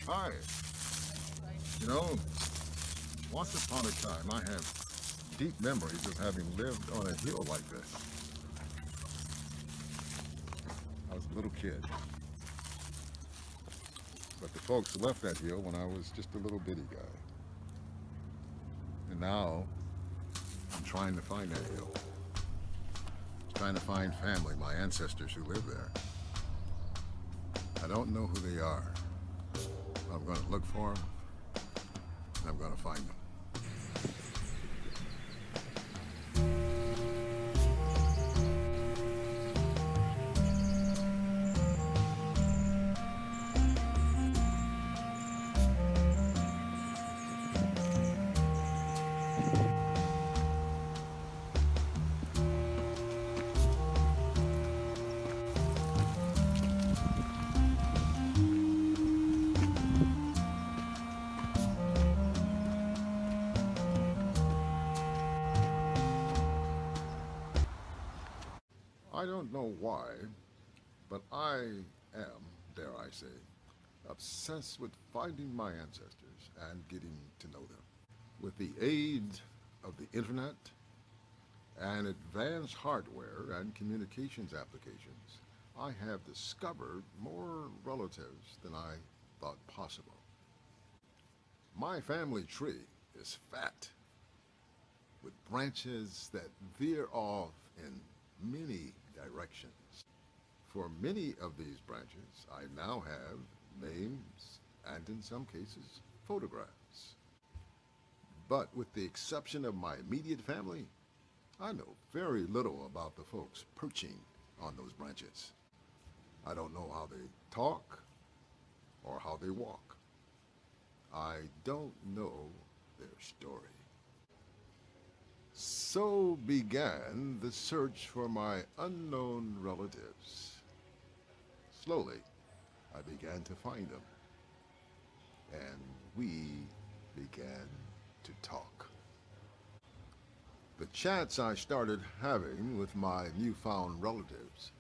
Hi. You know, once upon a time, I have deep memories of having lived on a hill like this. I was a little kid, but the folks left that hill when I was just a little bitty guy. And now I'm trying to find that hill, trying to find family, my ancestors who live there. I don't know who they are. I'm going to look for them, and I'm going to find them. I don't know why, but I am, dare I say, obsessed with finding my ancestors and getting to know them. With the aid of the internet and advanced hardware and communications applications, I have discovered more relatives than I thought possible. My family tree is fat with branches that veer off in many directions. For many of these branches, I now have names and, in some cases, photographs. But with the exception of my immediate family, I know very little about the folks perching on those branches. I don't know how they talk or how they walk. I don't know their story. So began the search for my unknown relatives. Slowly, I began to find them, and we began to talk. The chats I started having with my newfound relatives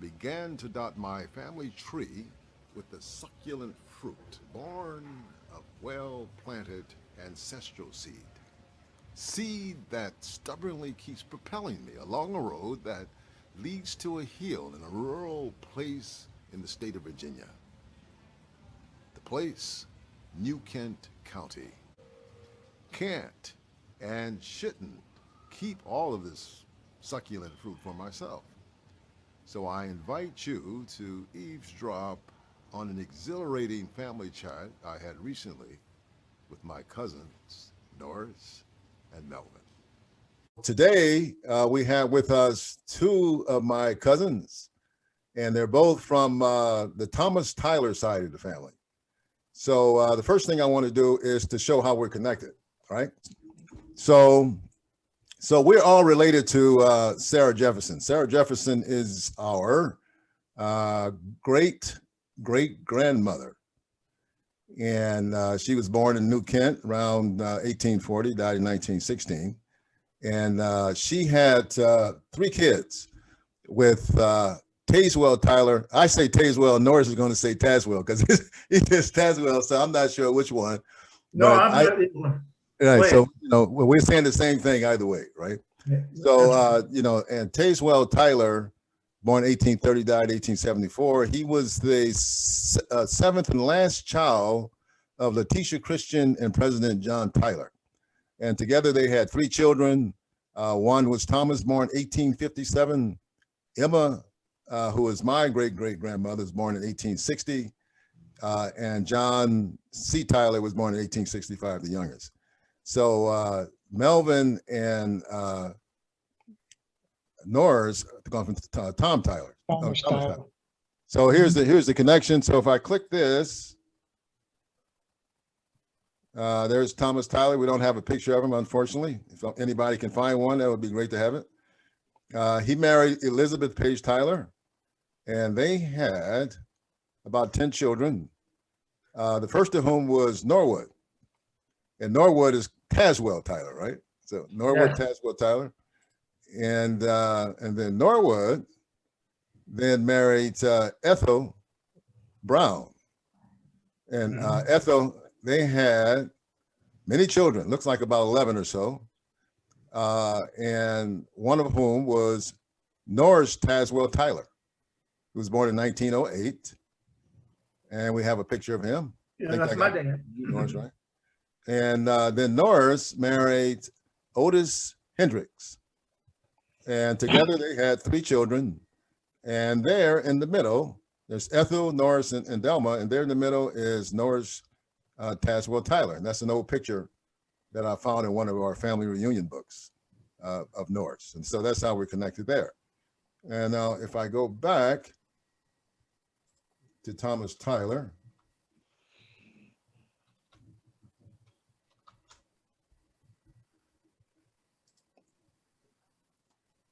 began to dot my family tree with the succulent fruit born of well planted ancestral seed. Seed that stubbornly keeps propelling me along a road that leads to a hill in a rural place in the state of Virginia. The place, New Kent County. Can't and shouldn't keep all of this succulent fruit for myself. So I invite you to eavesdrop on an exhilarating family chat I had recently with my cousins, Norris and Melvin. Today, we have with us two of my cousins, and they're both from the Thomas Tyler side of the family. So the first thing I want to do is to show how we're connected, right? So we're all related to Sarah Jefferson. Sarah Jefferson is our great grandmother, and she was born in New Kent around 1840, died in 1916, and she had three kids with Tazewell Tyler. I say Tazewell. Norris is going to say Tazewell because he says Tazewell, so I'm not sure which one. No, right. So we're saying the same thing either way, right? Yeah. So and Tazewell Tyler, born 1830, died 1874. He was the seventh and last child of Letitia Christian and President John Tyler, and together they had three children. One was Thomas, born 1857. Emma, who was my great-great-grandmother, was born in 1860. And John C. Tyler was born in 1865, the youngest. So Melvin and Norris gone from Tom Tyler. Thomas Tyler. So here's the connection. So if I click this, there's Thomas Tyler. We don't have a picture of him, unfortunately. If anybody can find one, that would be great to have it. He married Elizabeth Page Tyler, and they had about 10 children. The first of whom was Norwood, and Norwood is Tazewell Tyler, right? So Norwood, yeah. Tazewell Tyler, and then Norwood then married Ethel Brown, And Ethel, they had many children, looks like about 11 or so. And one of whom was Norris Tazewell Tyler, who was born in 1908. And we have a picture of him. Yeah, that's my dad. Norris, right? And then Norris married Otis Hendricks. And together they had 3 children. And there in the middle, there's Ethel, Norris, and Delma. And there in the middle is Norris Tazewell Tyler. And that's an old picture that I found in one of our family reunion books of Norris. And so that's how we're connected there. And now if I go back to Thomas Tyler,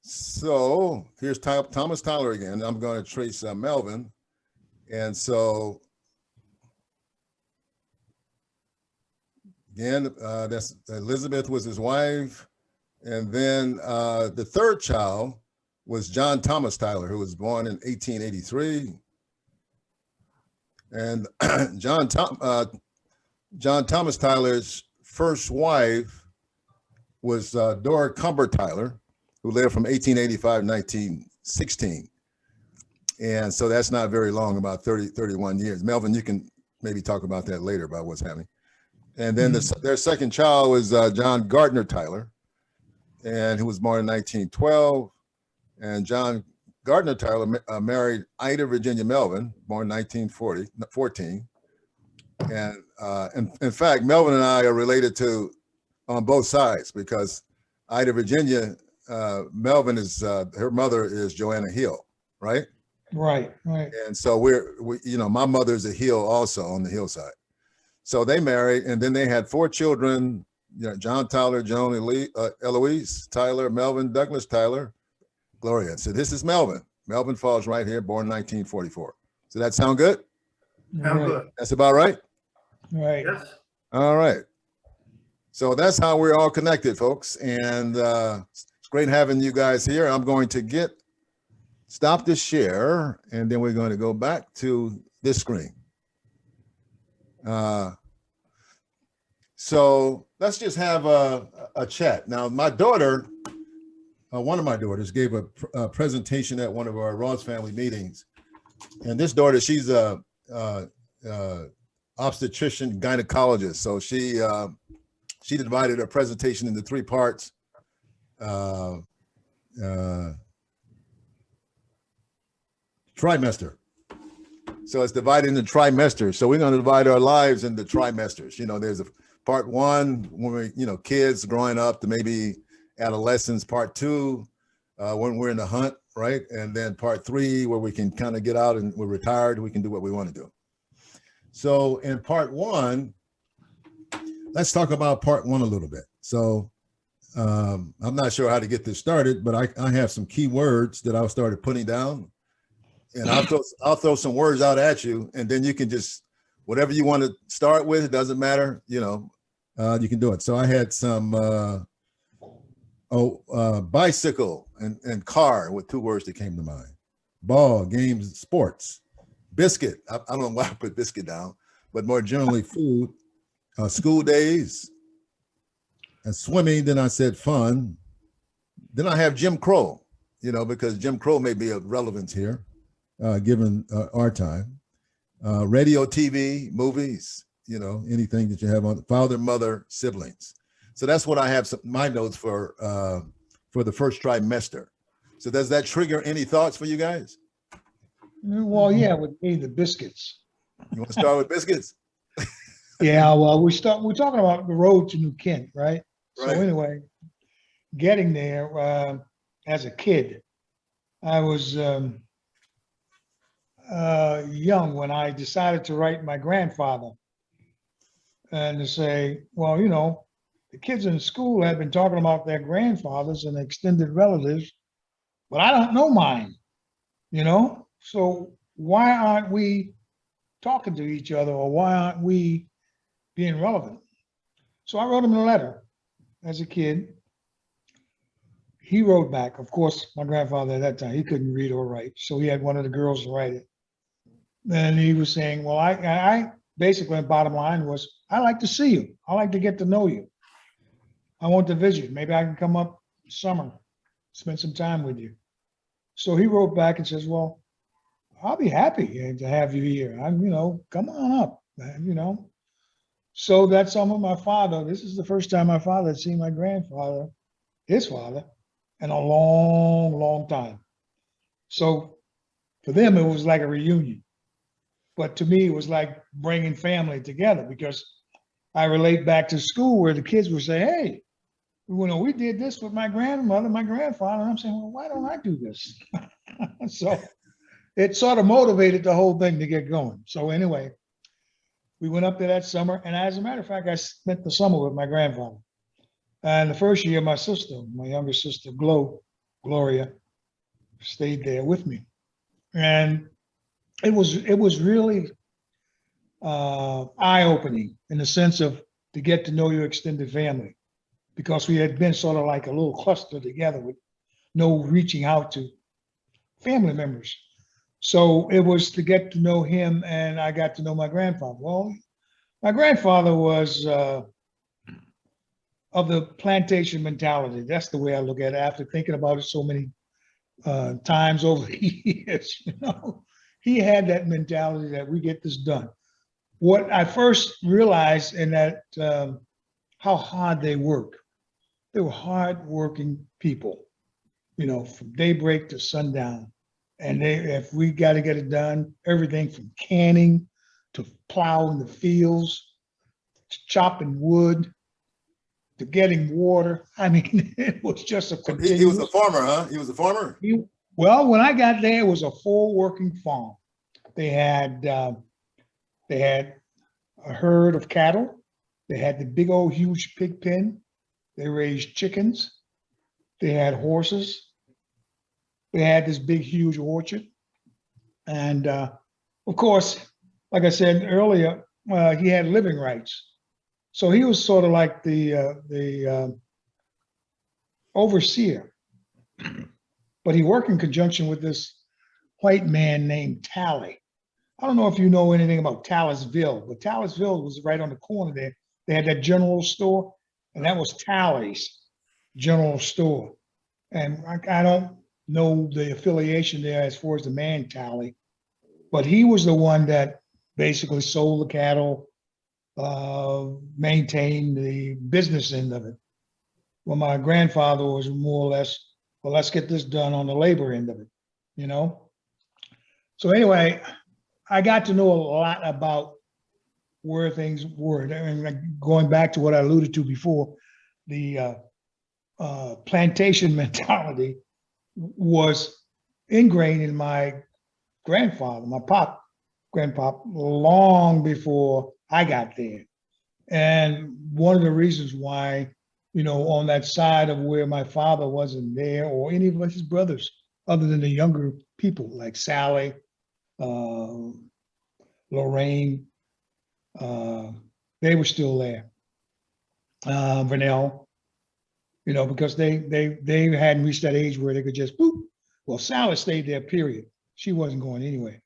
so here's Thomas Tyler again. I'm going to trace Melvin. And so again, that's Elizabeth was his wife. And then the third child was John Thomas Tyler, who was born in 1883. And John Thomas Tyler's first wife was Dora Cumber Tyler, who lived from 1885 to 1916. And so that's not very long, about 31 years. Melvin, you can maybe talk about that later, about what's happening. And then their second child was John Gardner Tyler, and who was born in 1912. And John Gardner Tyler married Ida Virginia Melvin, born in 1914. And in fact, Melvin and I are related to on both sides, because Ida Virginia, Melvin is, her mother is Joanna Hill, right? Right. And so we my mother's a Hill also on the Hill side. So they married, and then they had 4 children, John Tyler, Joan Eloise Tyler, Melvin Douglas Tyler, Gloria. So this is Melvin. Melvin falls right here, born 1944. Does that sound good? Sound good. That's about right? Right. Yes. All right. So that's how we're all connected, folks. And it's great having you guys here. I'm going to stop the share, and then we're going to go back to this screen. So let's just have a chat. Now, my daughter, one of my daughters gave a presentation at one of our Ross family meetings. And this daughter, she's a obstetrician gynecologist. So she divided her presentation into 3 parts. Trimester. So it's divided into trimesters. So we're going to divide our lives into trimesters. There's a part 1 when we, kids growing up to maybe adolescence, part 2 when we're in the hunt, right? And then part 3 where we can kind of get out and we're retired, we can do what we want to do. So in part 1, let's talk about part 1 a little bit. So I'm not sure how to get this started, but I have some key words that I started putting down. And I'll throw some words out at you, and then you can just, whatever you want to start with, it doesn't matter, you can do it. So I had some, bicycle and car with 2 words that came to mind. Ball, games, sports. Biscuit, I don't know why I put biscuit down, but more generally food. School days, and swimming. Then I said fun. Then I have Jim Crow, because Jim Crow may be of relevance here. Given our time, radio, TV, movies, anything that you have on father, mother, siblings. So that's what I have my notes for the first trimester. So does that trigger any thoughts for you guys? Well, yeah, with me, the biscuits. You want to start with biscuits? Yeah, well, we're talking about the road to New Kent, right? So anyway, getting there as a kid, I was young when I decided to write my grandfather and to say, well, the kids in school have been talking about their grandfathers and extended relatives, but I don't know mine, so why aren't we talking to each other, or why aren't we being relevant? So I wrote him a letter as a kid. He wrote back. Of course, my grandfather at that time, he couldn't read or write, so he had one of the girls write it. And he was saying, well, I basically, the bottom line was, I like to see you. I like to get to know you. I want to visit. Maybe I can come up summer, spend some time with you. So he wrote back and says, well, I'll be happy to have you here. Come on up, man. So that summer, my father, this is the first time my father had seen my grandfather, his father, in a long, long time. So for them, it was like a reunion. But to me, it was like bringing family together because I relate back to school where the kids would say, hey, we did this with my grandmother, my grandfather. And I'm saying, well, why don't I do this? So it sort of motivated the whole thing to get going. So anyway, we went up there that summer. And as a matter of fact, I spent the summer with my grandfather. And the first year, my sister, my younger sister, Gloria, stayed there with me. And it was really eye-opening in the sense of to get to know your extended family, because we had been sort of like a little cluster together with no reaching out to family members. So it was to get to know him, and I got to know my grandfather. Well, my grandfather was of the plantation mentality. That's the way I look at it after thinking about it so many times over the years. He had that mentality that we get this done. What I first realized in that how hard they work. They were hard-working people, from daybreak to sundown. And if we got to get it done, everything from canning to plowing the fields, to chopping wood, to getting water. I mean, it was just a continuous. He was a farmer, huh? He was a farmer? Well, when I got there, it was a full working farm. They had a herd of cattle. They had the big old huge pig pen. They raised chickens. They had horses. They had this big, huge orchard. And of course, like I said earlier, he had living rights. So he was sort of like the overseer. But he worked in conjunction with this white man named Tally. I don't know if you know anything about Taylorsville, but Taylorsville was right on the corner there. They had that general store, and that was Tally's general store. And I don't know the affiliation there as far as the man Tally, but he was the one that basically sold the cattle, maintained the business end of it. Well, my grandfather was more or less, well, let's get this done on the labor end of it. So anyway, I got to know a lot about where things were. And going back to what I alluded to before, the plantation mentality was ingrained in my grandfather, my grandpop, long before I got there. And one of the reasons why, on that side of where my father wasn't there, or any of his brothers, other than the younger people like Sally, Lorraine, they were still there. Vernell, because they hadn't reached that age where they could just boop. Well, Sally stayed there, period. She wasn't going anywhere.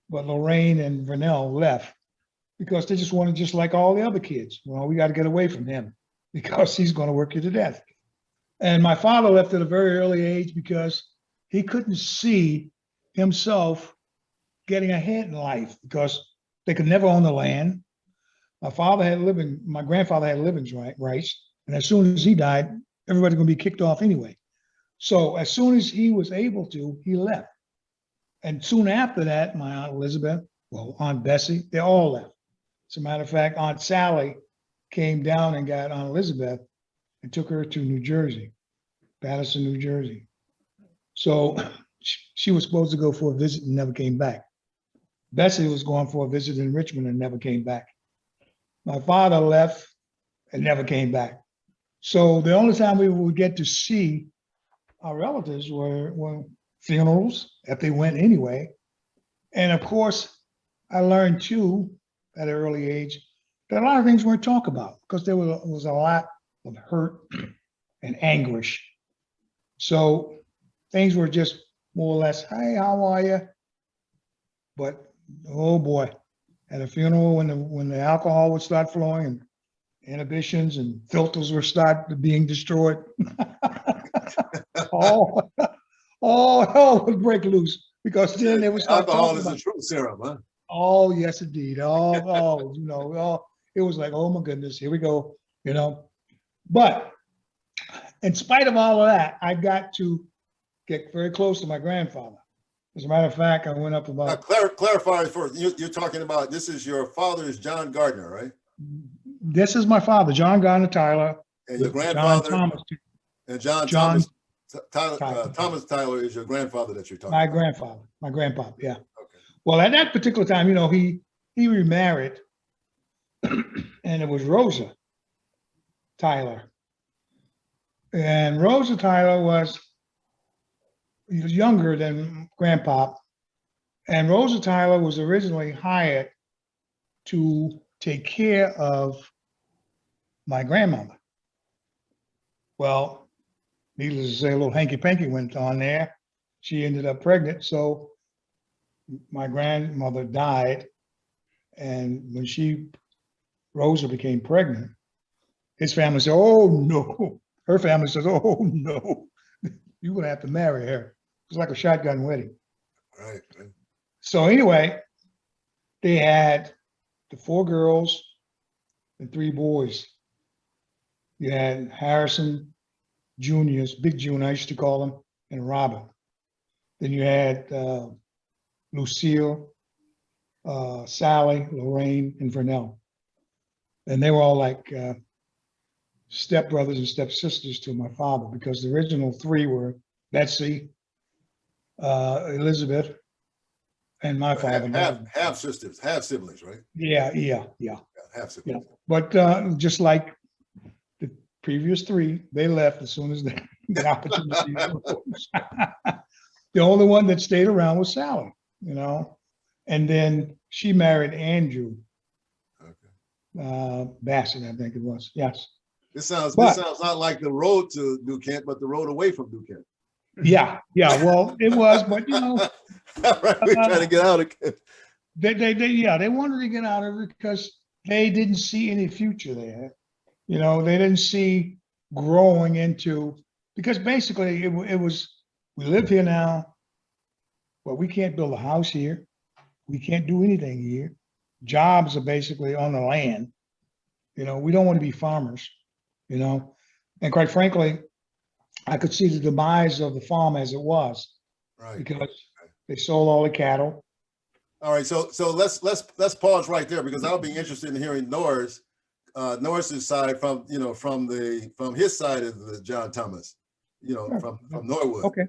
But Lorraine and Vernell left because they just wanted, just like all the other kids. Well, we got to get away from him because he's going to work you to death. And my father left at a very early age because he couldn't see himself getting ahead in life because they could never own the land. My grandfather had living rights. And as soon as he died, everybody's going to be kicked off anyway. So as soon as he was able to, he left. And soon after that, my Aunt Elizabeth, Aunt Bessie, they all left. As a matter of fact, Aunt Sally came down and got Aunt Elizabeth and took her to New Jersey, Patterson, New Jersey. So she was supposed to go for a visit and never came back. Bessie was going for a visit in Richmond and never came back. My father left and never came back. So the only time we would get to see our relatives were funerals, if they went anyway. And of course, I learned too, at an early age, that a lot of things weren't talked about because there was a lot of hurt and anguish. So things were just more or less, hey, how are you? But oh boy, at a funeral when the alcohol would start flowing and inhibitions and filters were start being destroyed. all, all hell would break loose because then they would start Alcohol talking is the about, truth serum, huh? oh, yes, indeed. Oh, it was like, oh my goodness, here we go, But in spite of all of that, I got to get very close to my grandfather. As a matter of fact, I went up Now, about. clarify first. You're talking about this is your father is John Gardner, right? This is my father, John Gardner Tyler. And your with John grandfather Thomas, and John John Tyler, Tyler. Thomas Tyler is your grandfather that you're talking my about. grandfather, my grandpa, yeah. Okay. Well, at that particular time, he remarried, and it was Rosa Tyler. And Rosa Tyler was younger than Grandpa. And Rosa Tyler was originally hired to take care of my grandmother. Well, needless to say, a little hanky-panky went on there. She ended up pregnant, so my grandmother died. And when Rosa became pregnant, his family said, oh no. Her family says, oh no, you're gonna have to marry her. It's like a shotgun wedding. Right. So anyway, they had the 4 girls and 3 boys. You had Harrison Juniors, Big June, I used to call him, and Robert. Then you had Lucille, Sally, Lorraine, and Vernell. And they were all like stepbrothers and stepsisters to my father, because the original 3 were Betsy, Elizabeth, and my father. Half sisters, half siblings, right? Yeah. Half siblings. But just like the previous 3, they left as soon as the opportunity arose. The only one that stayed around was Sally, and then she married Andrew Bassett, I think it was. Yes. This sounds not like the road to New Kent, but the road away from New Kent. Yeah. Well, it was, but Right, we're trying to get out of Kent. They wanted to get out of it because they didn't see any future there. They didn't see growing into, because basically it was, we live here now, but we can't build a house here. We can't do anything here. Jobs are basically on the land. We don't want to be farmers, and quite frankly, I could see the demise of the farm as it was, Right. because they sold all the cattle. All right, so let's pause right there, because I'll be interested in hearing Norris's side from his side of the John Thomas, from Norwood. Okay.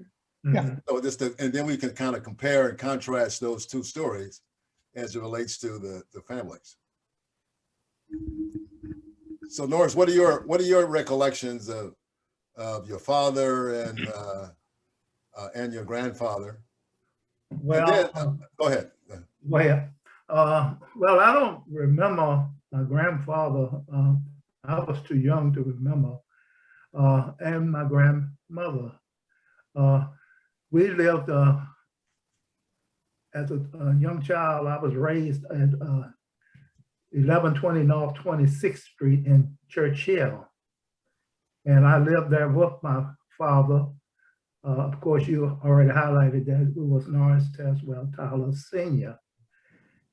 Yeah. So and then we can kind of compare and contrast those 2 stories as it relates to the families. So Norris, what are your recollections of your father and your grandfather? Well, Then, go ahead. well, I don't remember my grandfather. I was too young to remember, and my grandmother. We lived as a young child. I was raised at 1120 North 26th Street in Churchill, and I lived there with my father. Of course, you already highlighted that it was Norris Tazewell Tyler Sr.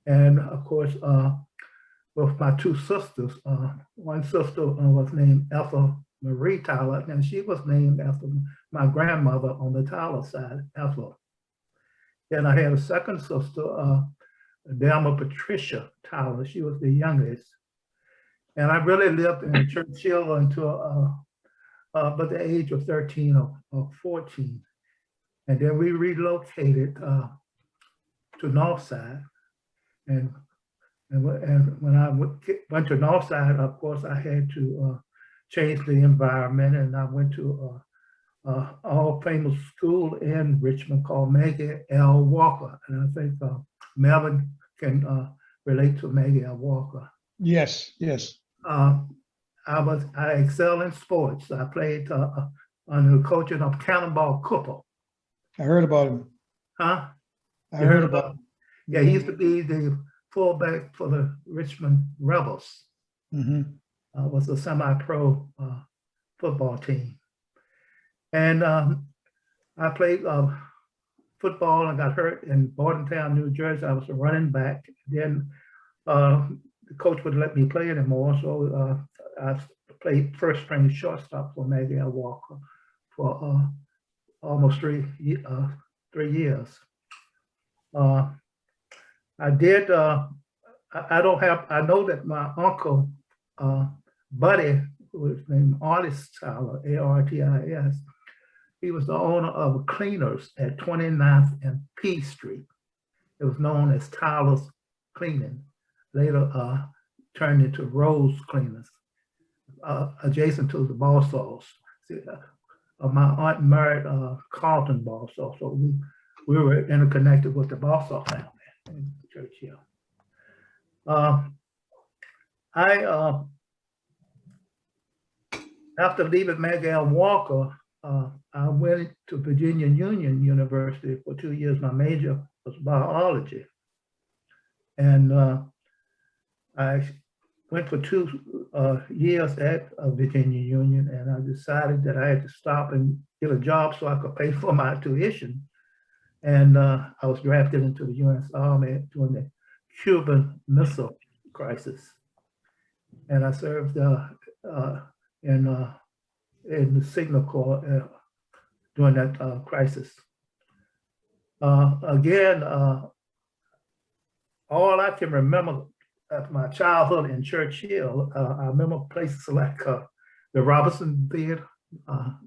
And of course, with my 2 sisters, one sister was named Ethel Marie Tyler, and she was named after my grandmother on the Tyler side, Ethel. And I had a second sister, Delma Patricia Tyler. She was the youngest. And I really lived in Churchill until but the age of 13 or 14. And then we relocated to Northside. And when I went to Northside, of course, I had to change the environment, and I went to all famous school in Richmond called Maggie L. Walker. And I think Melvin can relate to Maggie L. Walker. Yes. I excel in sports. I played under the coaching of Cannonball Cooper. I heard about him. Huh? I heard about him. Yeah, he used to be the fullback for the Richmond Rebels. Was a semi-pro football team. And I played football and got hurt in Bordentown, New Jersey. I was a running back. Then the coach wouldn't let me play anymore, so I played first string shortstop for Maggie Walker for almost 3 years. I did. I know that my uncle, Buddy, who was named Norris Tyler, A-R-T-I-S, he was the owner of Cleaners at 29th and P Street. It was known as Tyler's Cleaning. Later turned into Rose Cleaners, adjacent to the Balsaws. My aunt married Carlton Balsaw, so we were interconnected with the Balsaw family in Churchill. After leaving Maggie Walker, I went to Virginia Union University for 2 years. My major was biology. And I went for 2 years at Virginia Union, and I decided that I had to stop and get a job so I could pay for my tuition. And I was drafted into the U.S. Army during the Cuban Missile Crisis. And I served in the Signal Corps during that crisis. Again, all I can remember of my childhood in Churchill, I remember places like the Robinson Theater.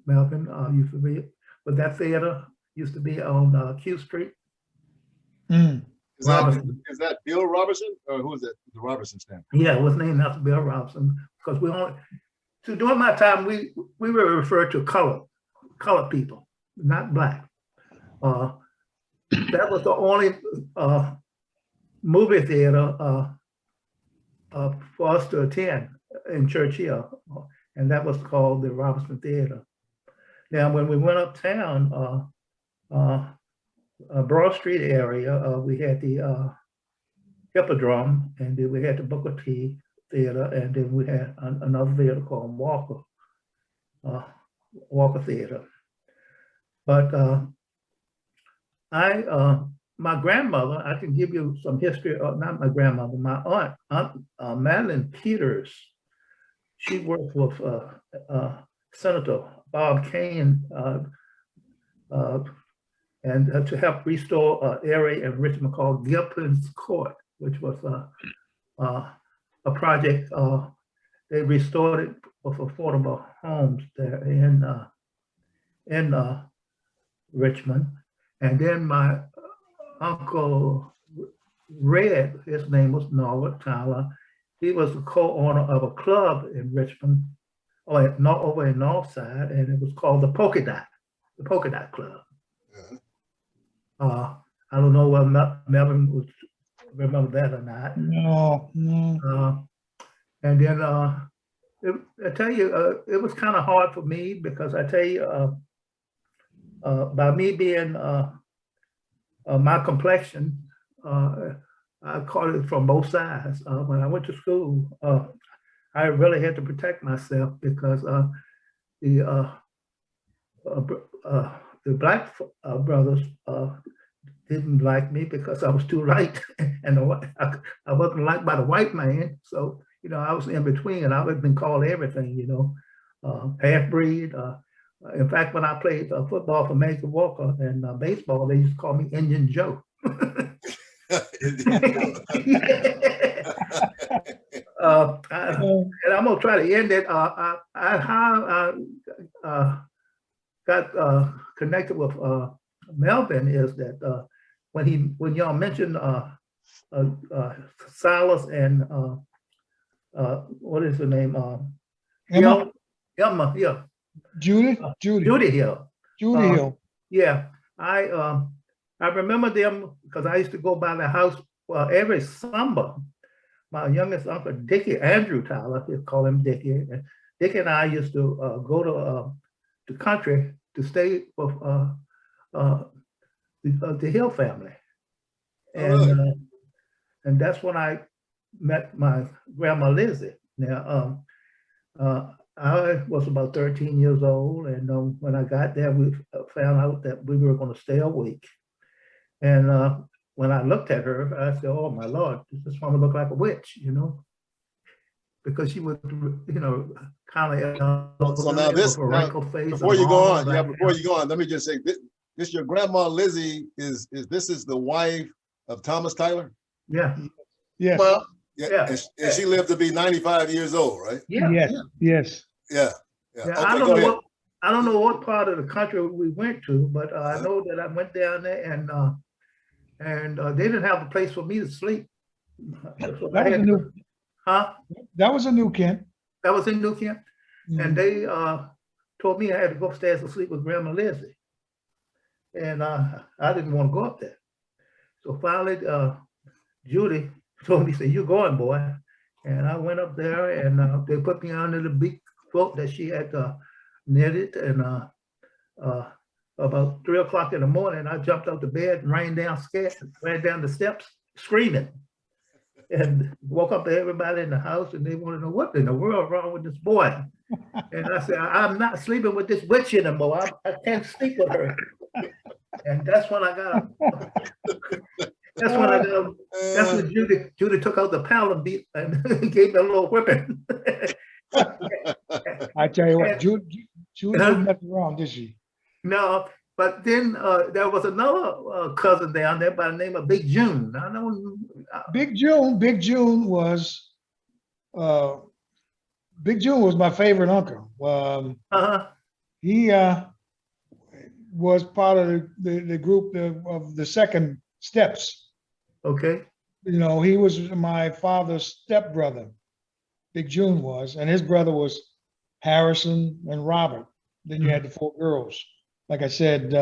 Melvin, you familiar with that theater? Used to be on Q Street. Is that Bill Robertson, or who is that? The Robertson stand? Yeah, it was named after Bill Robinson because during my time, we were referred to colored people, not black. That was the only movie theater for us to attend in Churchill, and that was called the Robinson Theater. Now, when we went uptown, Broad Street area, we had the Hippodrome, and then we had the Booker T Theater, and then we had another theater called Walker Theater. But my grandmother, I can give you some history, not my grandmother, my aunt Madeline Peters. She worked with Senator Bob Kane and to help restore an area in Richmond called Gilpin's Court, which was a project. They restored it with affordable homes there in Richmond. And then my uncle Red, his name was Norris Tyler. He was the co-owner of a club in Richmond, over in Northside, and it was called the Polka Dot Club. I don't know whether Melvin would remember that or not. No. And then I tell you, it was kind of hard for me because I tell you, by me being my complexion, I caught it from both sides. When I went to school, I really had to protect myself because the black brothers didn't like me because I was too light, and I wasn't liked by the white man. So, I was in between, and I would have been called everything, half-breed. In fact, when I played football for Major Walker and baseball, they used to call me Indian Joe. And I'm gonna try to end it. I got connected with Melvin is that when y'all mentioned Silas and what is her name? Emma? Emma, yeah. Judy Hill. Judy Hill. Yeah, I remember them because I used to go by the house every summer. My youngest uncle, Dickie, Andrew Tyler, they call him Dickie. And Dickie and I used to go to the country to stay with the Hill family. And and that's when I met my grandma Lizzie. Now, I was about 13 years old, and when I got there, we found out that we were going to stay a week. And when I looked at her, I said, "Oh my Lord, does this woman look like a witch?" You know, because she was, you know, kind of So now this, a wrinkled face. before you go on, let me just say this your grandma Lizzie is this is the wife of Thomas Tyler? Yeah. Yes. Well, Yeah. And she lived to be 95 years old, right? yeah. Yes. Yeah. Yes. Yeah. Yeah, Okay, I don't go know ahead. I don't know what part of the country we went to, but I know that I went down there and they didn't have a place for me to sleep. So That was a new, that was a new Kent. That was in New Kent, and Mhm. they told me I had to go upstairs and sleep with Grandma Lizzie, and I didn't want to go up there. So finally, Judy told me, "Say you're going, boy," and I went up there, and they put me under the big quilt that she had knitted, and about 3 o'clock in the morning, I jumped out the bed and ran down the steps screaming, and woke up everybody in the house, and they want to know what in the world wrong with this boy. And I said, "I'm not sleeping with this witch anymore. I can't sleep with her." And that's when I got that's when Judy took out the paddle beat and gave me a little whipping. I tell you what, Judy didn't mess around, did she? No, but then there was another cousin down there by the name of Big June. I know Big June was my favorite uncle. He was part of the group of the second steps. okay. You know, he was my father's stepbrother. Big June was, and his brother was Harrison and Robert. Then you had the 4 girls. Like I said,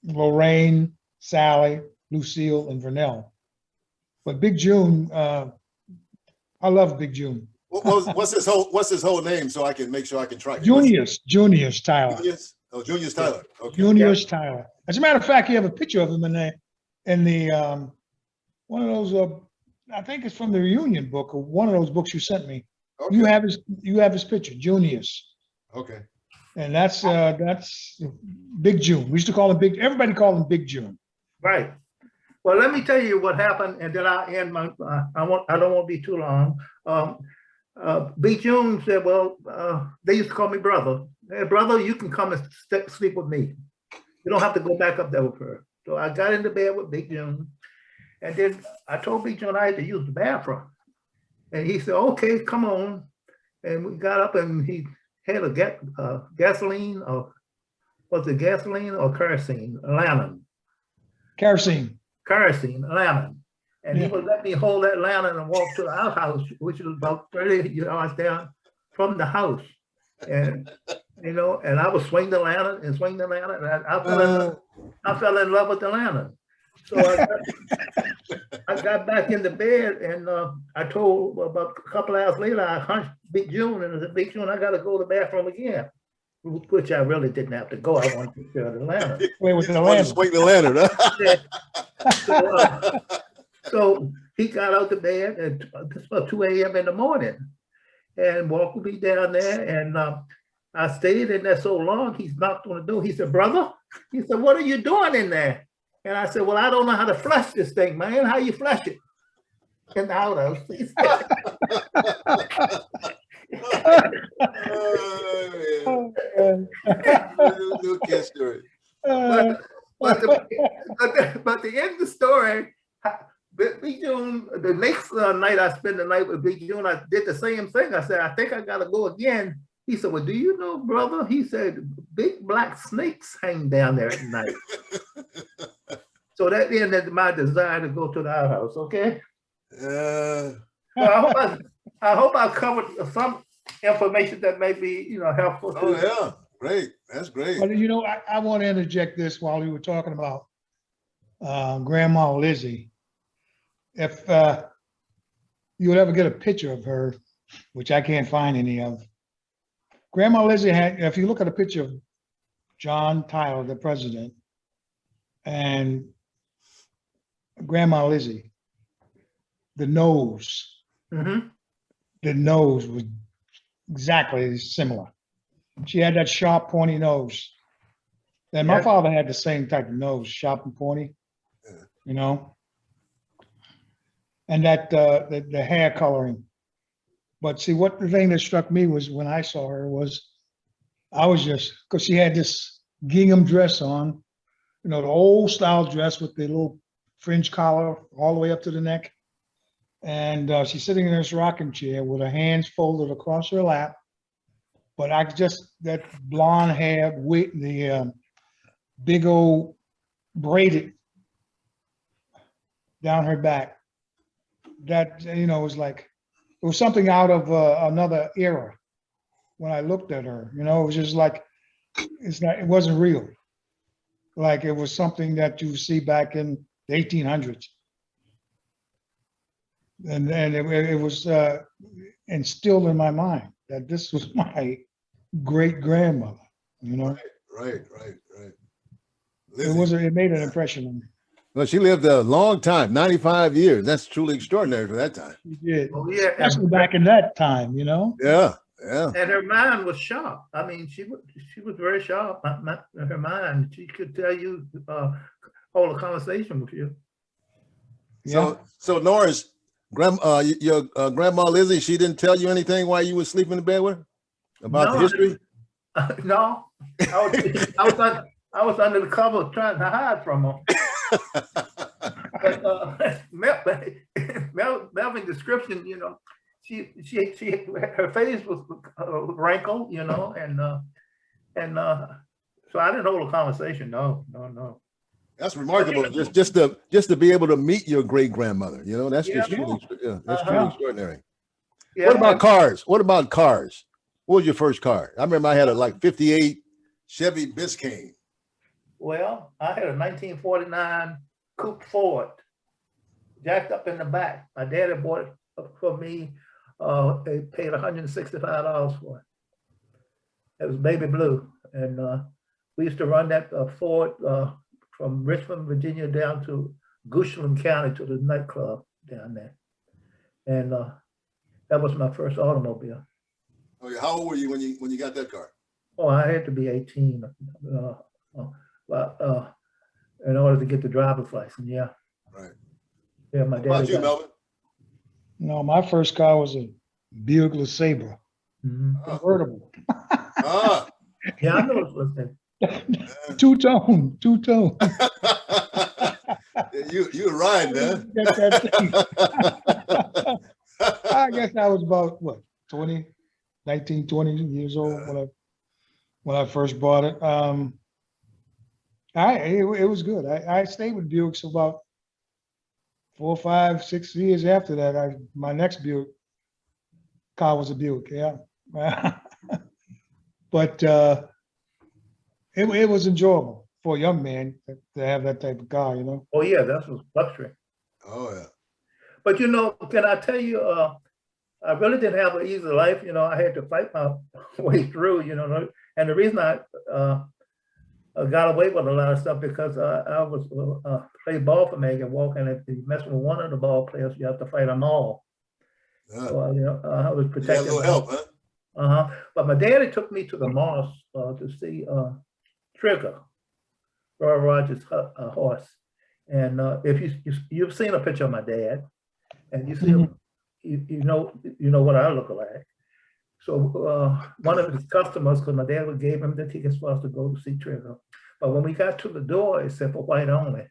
Lorraine, Sally, Lucille, and Vernell. But Big June, I love Big June. What's his whole name so I can make sure I can track it? Junius Tyler. Junius? Oh, Junius Tyler. Okay. Junius Tyler. As a matter of fact, you have a picture of him in the one of those. I think it's from the reunion book or one of those books you sent me. Okay. You have his picture, Junius. Okay. And that's Big June. We used to call him Big. Everybody called him Big June. Right. Well, let me tell you what happened, and then I'll end my. I don't want to be too long. Big June said, "Well, they used to call me brother. Hey, brother, you can come and sleep with me. You don't have to go back up there with her." So I got into bed with Big June, and then I told Big June I had to use the bathroom, and he said, "Okay, come on." And we got up, and he had a gasoline, or was it gasoline or kerosene? Lantern. Kerosene, lantern. And he would let me hold that lantern and walk to the outhouse, which was about 30 yards down from the house. And, you know, and I would swing the lantern. And I fell in love with the lantern. So I got back into bed, and I told about a couple hours later, I hunched Big June, and I said, "Big June, I got to go to the bathroom again," which I really didn't have to go. I wanted to share the lantern. Play with the lantern. Swing the lantern, huh? So he got out of bed at just about 2 a.m. in the morning and walked me down there. And I stayed in there so long, he's knocked on the door. He said, "Brother," he said, "what are you doing in there?" And I said, "Well, I don't know how to flush this thing, man. How you flush it?" In the outhouse. New kid story. But the end of the story, Big June, the next night I spent the night with Big June, I did the same thing. I said, "I think I got to go again." He said, "Well, do you know, brother?" He said, "Big black snakes hang down there at night." So that ended my desire to go to the outhouse, okay? Yeah. So I hope I covered some information that may be, you know, helpful. Oh, yeah. Great. That's great. But you know, I want to interject this while you were talking about Grandma Lizzie. If you would ever get a picture of her, which I can't find any of, Grandma Lizzie had, if you look at a picture of John Tyler, the president, and Grandma Lizzie, the nose Mm-hmm. was exactly similar. She had that sharp, pointy nose. And my Yeah. father had the same type of nose, sharp and pointy, you know, and that the hair coloring. But see, what the thing that struck me was when I saw her was I was just, because she had this gingham dress on, you know, the old style dress with the little fringe collar all the way up to the neck. And she's sitting in this rocking chair with her hands folded across her lap. But I just, that blonde hair, with the big old braided down her back, that, you know, was like, it was something out of another era when I looked at her. You know, it was just like, it wasn't real. Like it was something that you see back in the 1800s. And it was instilled in my mind that this was my great grandmother, you know. Right. It made an impression on me. Well, she lived a long time, 95 years. That's truly extraordinary for that time. She did. Oh, yeah. Especially back in that time, you know. Yeah. And her mind was sharp. I mean, she was very sharp. Her mind, she could tell you, hold a conversation with you. So Norris, your grandma Lizzie, she didn't tell you anything while you were sleeping in bed with her about the history? No, I was under the cover trying to hide from her. But Melvin's description, you know, she her face was wrinkled, you know, and so I didn't hold a conversation. No. That's remarkable. Just to be able to meet your great grandmother, you know, that's just truly, truly extraordinary. Yeah, what about cars? What was your first car? I remember I had a like 58 Chevy Biscayne. Well, I had a 1949 Coupe Ford, jacked up in the back. My daddy bought it for me. They paid $165 for it. It was baby blue, and we used to run that Ford from Richmond, Virginia, down to Goochland County to the nightclub down there, and that was my first automobile. Oh yeah, how old were you when you got that car? Oh, I had to be 18. In order to get the driver's license, yeah. Right. Yeah, my dad. How about you, Melvin? No, my first car was a Buick LeSabre, convertible. Yeah, I know it was that. Two-tone. You were riding, huh? I guess I was about 19, 20 years old when I first bought it. It was good. I stayed with Buicks for about 4, 5, 6 years after that. My next Buick car was a Buick, yeah. But it was enjoyable for a young man to have that type of car, you know. Oh yeah, that was luxury. Oh yeah. But you know, can I tell you, I really didn't have an easy life. You know, I had to fight my way through. You know, and the reason I got away with a lot of stuff because I was played ball for Megan Walker, and if you mess with one of the ball players, you have to fight them all. Yeah. So you know, I was protected. You had a little help, huh? But my daddy took me to the mosque to see Trigger, Roy Rogers' horse. And if you've seen a picture of my dad, and you see him, you know what I look like. So one of his customers, because my dad gave him the tickets for us to go to see Trigger. But when we got to the door, it said for white only.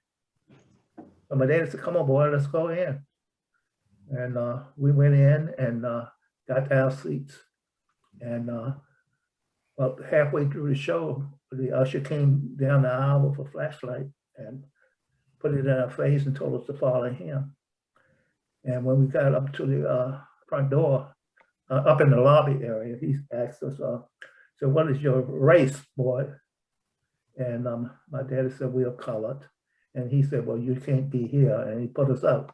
So my dad said, "Come on, boy, let's go in." And we went in and got our seats. And about halfway through the show, the usher came down the aisle with a flashlight and put it in our face and told us to follow him. And when we got up to the front door, up in the lobby area, he asked us, "So what is your race, boy?" And my daddy said, "We are colored." And he said, "Well, you can't be here." And he put us out.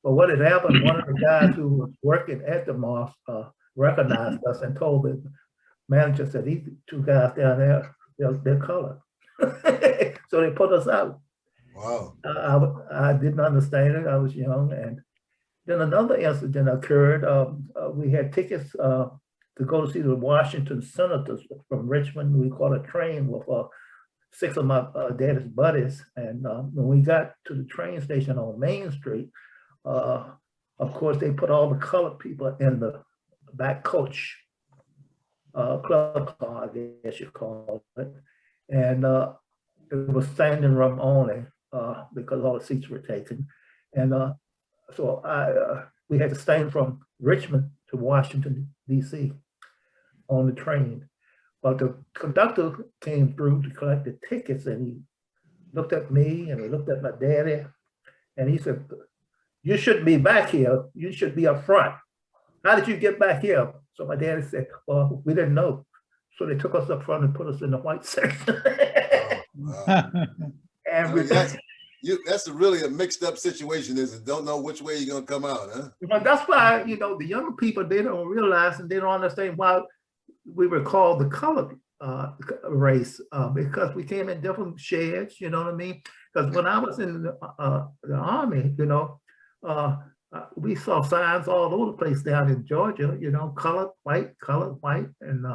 But what had happened, one of the guys who was working at the mosque recognized us and told the manager, said, "These two guys down there, they're colored." So they put us out. Wow. I didn't understand it. I was young. And then another incident occurred. We had tickets to go to see the Washington Senators from Richmond. We caught a train with 6 of my daddy's buddies. And when we got to the train station on Main Street, of course, they put all the colored people in the back coach, club car, I guess you call it. And it was standing room only because all the seats were taken. And so we had to stand from Richmond to Washington, D.C. on the train. But the conductor came through to collect the tickets, and he looked at me and he looked at my daddy, and he said, "You shouldn't be back here. You should be up front. How did you get back here?" So my daddy said, "Well, we didn't know." So they took us up front and put us in the white section. Wow. And I mean, that's really a mixed up situation, is it? Don't know which way you're gonna come out, huh? but that's why, the younger people, they don't realize and they don't understand why we were called the colored race, because we came in different shades, you know what I mean? Because when I was in the Army, we saw signs all over the place down in Georgia, colored white. And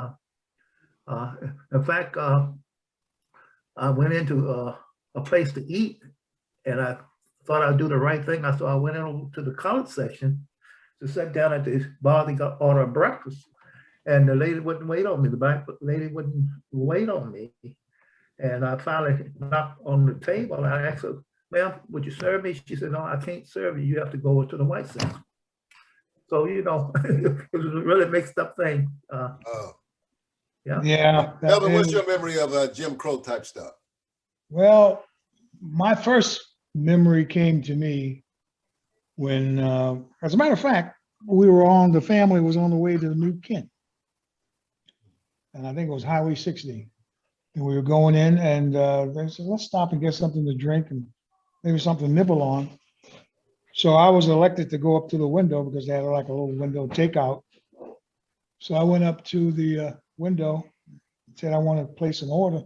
in fact, I went into a place to eat, and I thought I'd do the right thing. So I went into the colored section to sit down at the bar to order a breakfast. And the lady wouldn't wait on me. The black lady wouldn't wait on me. And I finally knocked on the table. And I asked her, "Ma'am, would you serve me?" She said, "No, I can't serve you. You have to go to the white section." So, it was a really mixed up thing. Yeah. Yeah. Melvin, what's your memory of Jim Crow type stuff? Well, my first memory came to me when, as a matter of fact, the family was on the way to New Kent. And I think it was Highway 60. And we were going in, and they said, "Let's stop and get something to drink and maybe something to nibble on." So I was elected to go up to the window because they had like a little window takeout. So I went up to the window, said, "I want to place an order."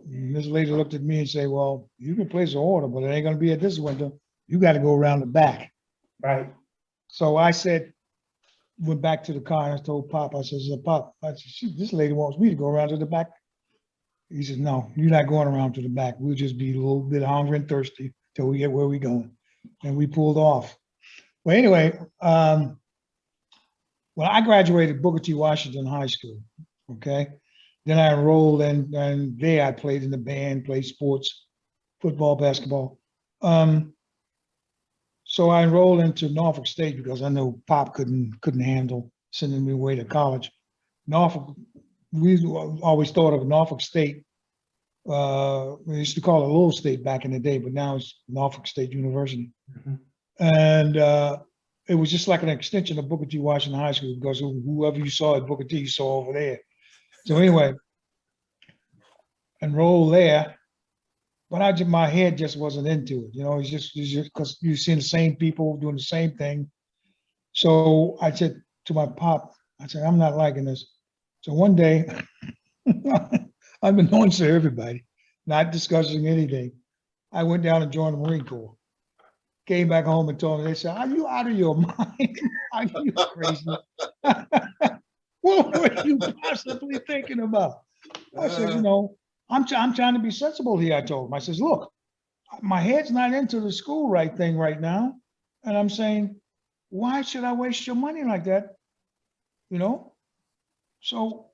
And this lady looked at me and said, "Well, you can place an order, but it ain't going to be at this window. You got to go around the back." Right. So I went back to the car and I told Pop, I said, "Pop," I said, "this lady wants me to go around to the back." He said, "No, you're not going around to the back. We'll just be a little bit hungry and thirsty till we get where we're going." And we pulled off. Well, anyway, when I graduated Booker T. Washington High School, okay, then I enrolled and there I played in the band, played sports, football, basketball. So I enrolled into Norfolk State because I know Pop couldn't handle sending me away to college. Norfolk, we always thought of Norfolk State. We used to call it Little State back in the day, but now it's Norfolk State University. Mhm. And it was just like an extension of Booker T. Washington High School because whoever you saw at Booker T, you saw over there. So anyway, enrolled there. But my head just wasn't into it. It's just because you're seeing the same people doing the same thing. So I said to my pop, I said, "I'm not liking this." So one day, unbeknownst to everybody, not discussing anything, I went down and joined the Marine Corps. Came back home and told me, they said, "Are you out of your mind? Are you crazy? What were you possibly thinking about?" I said, I'm trying to be sensible here, I told him. I says, "Look, my head's not into the school thing right now. And I'm saying, why should I waste your money like that? So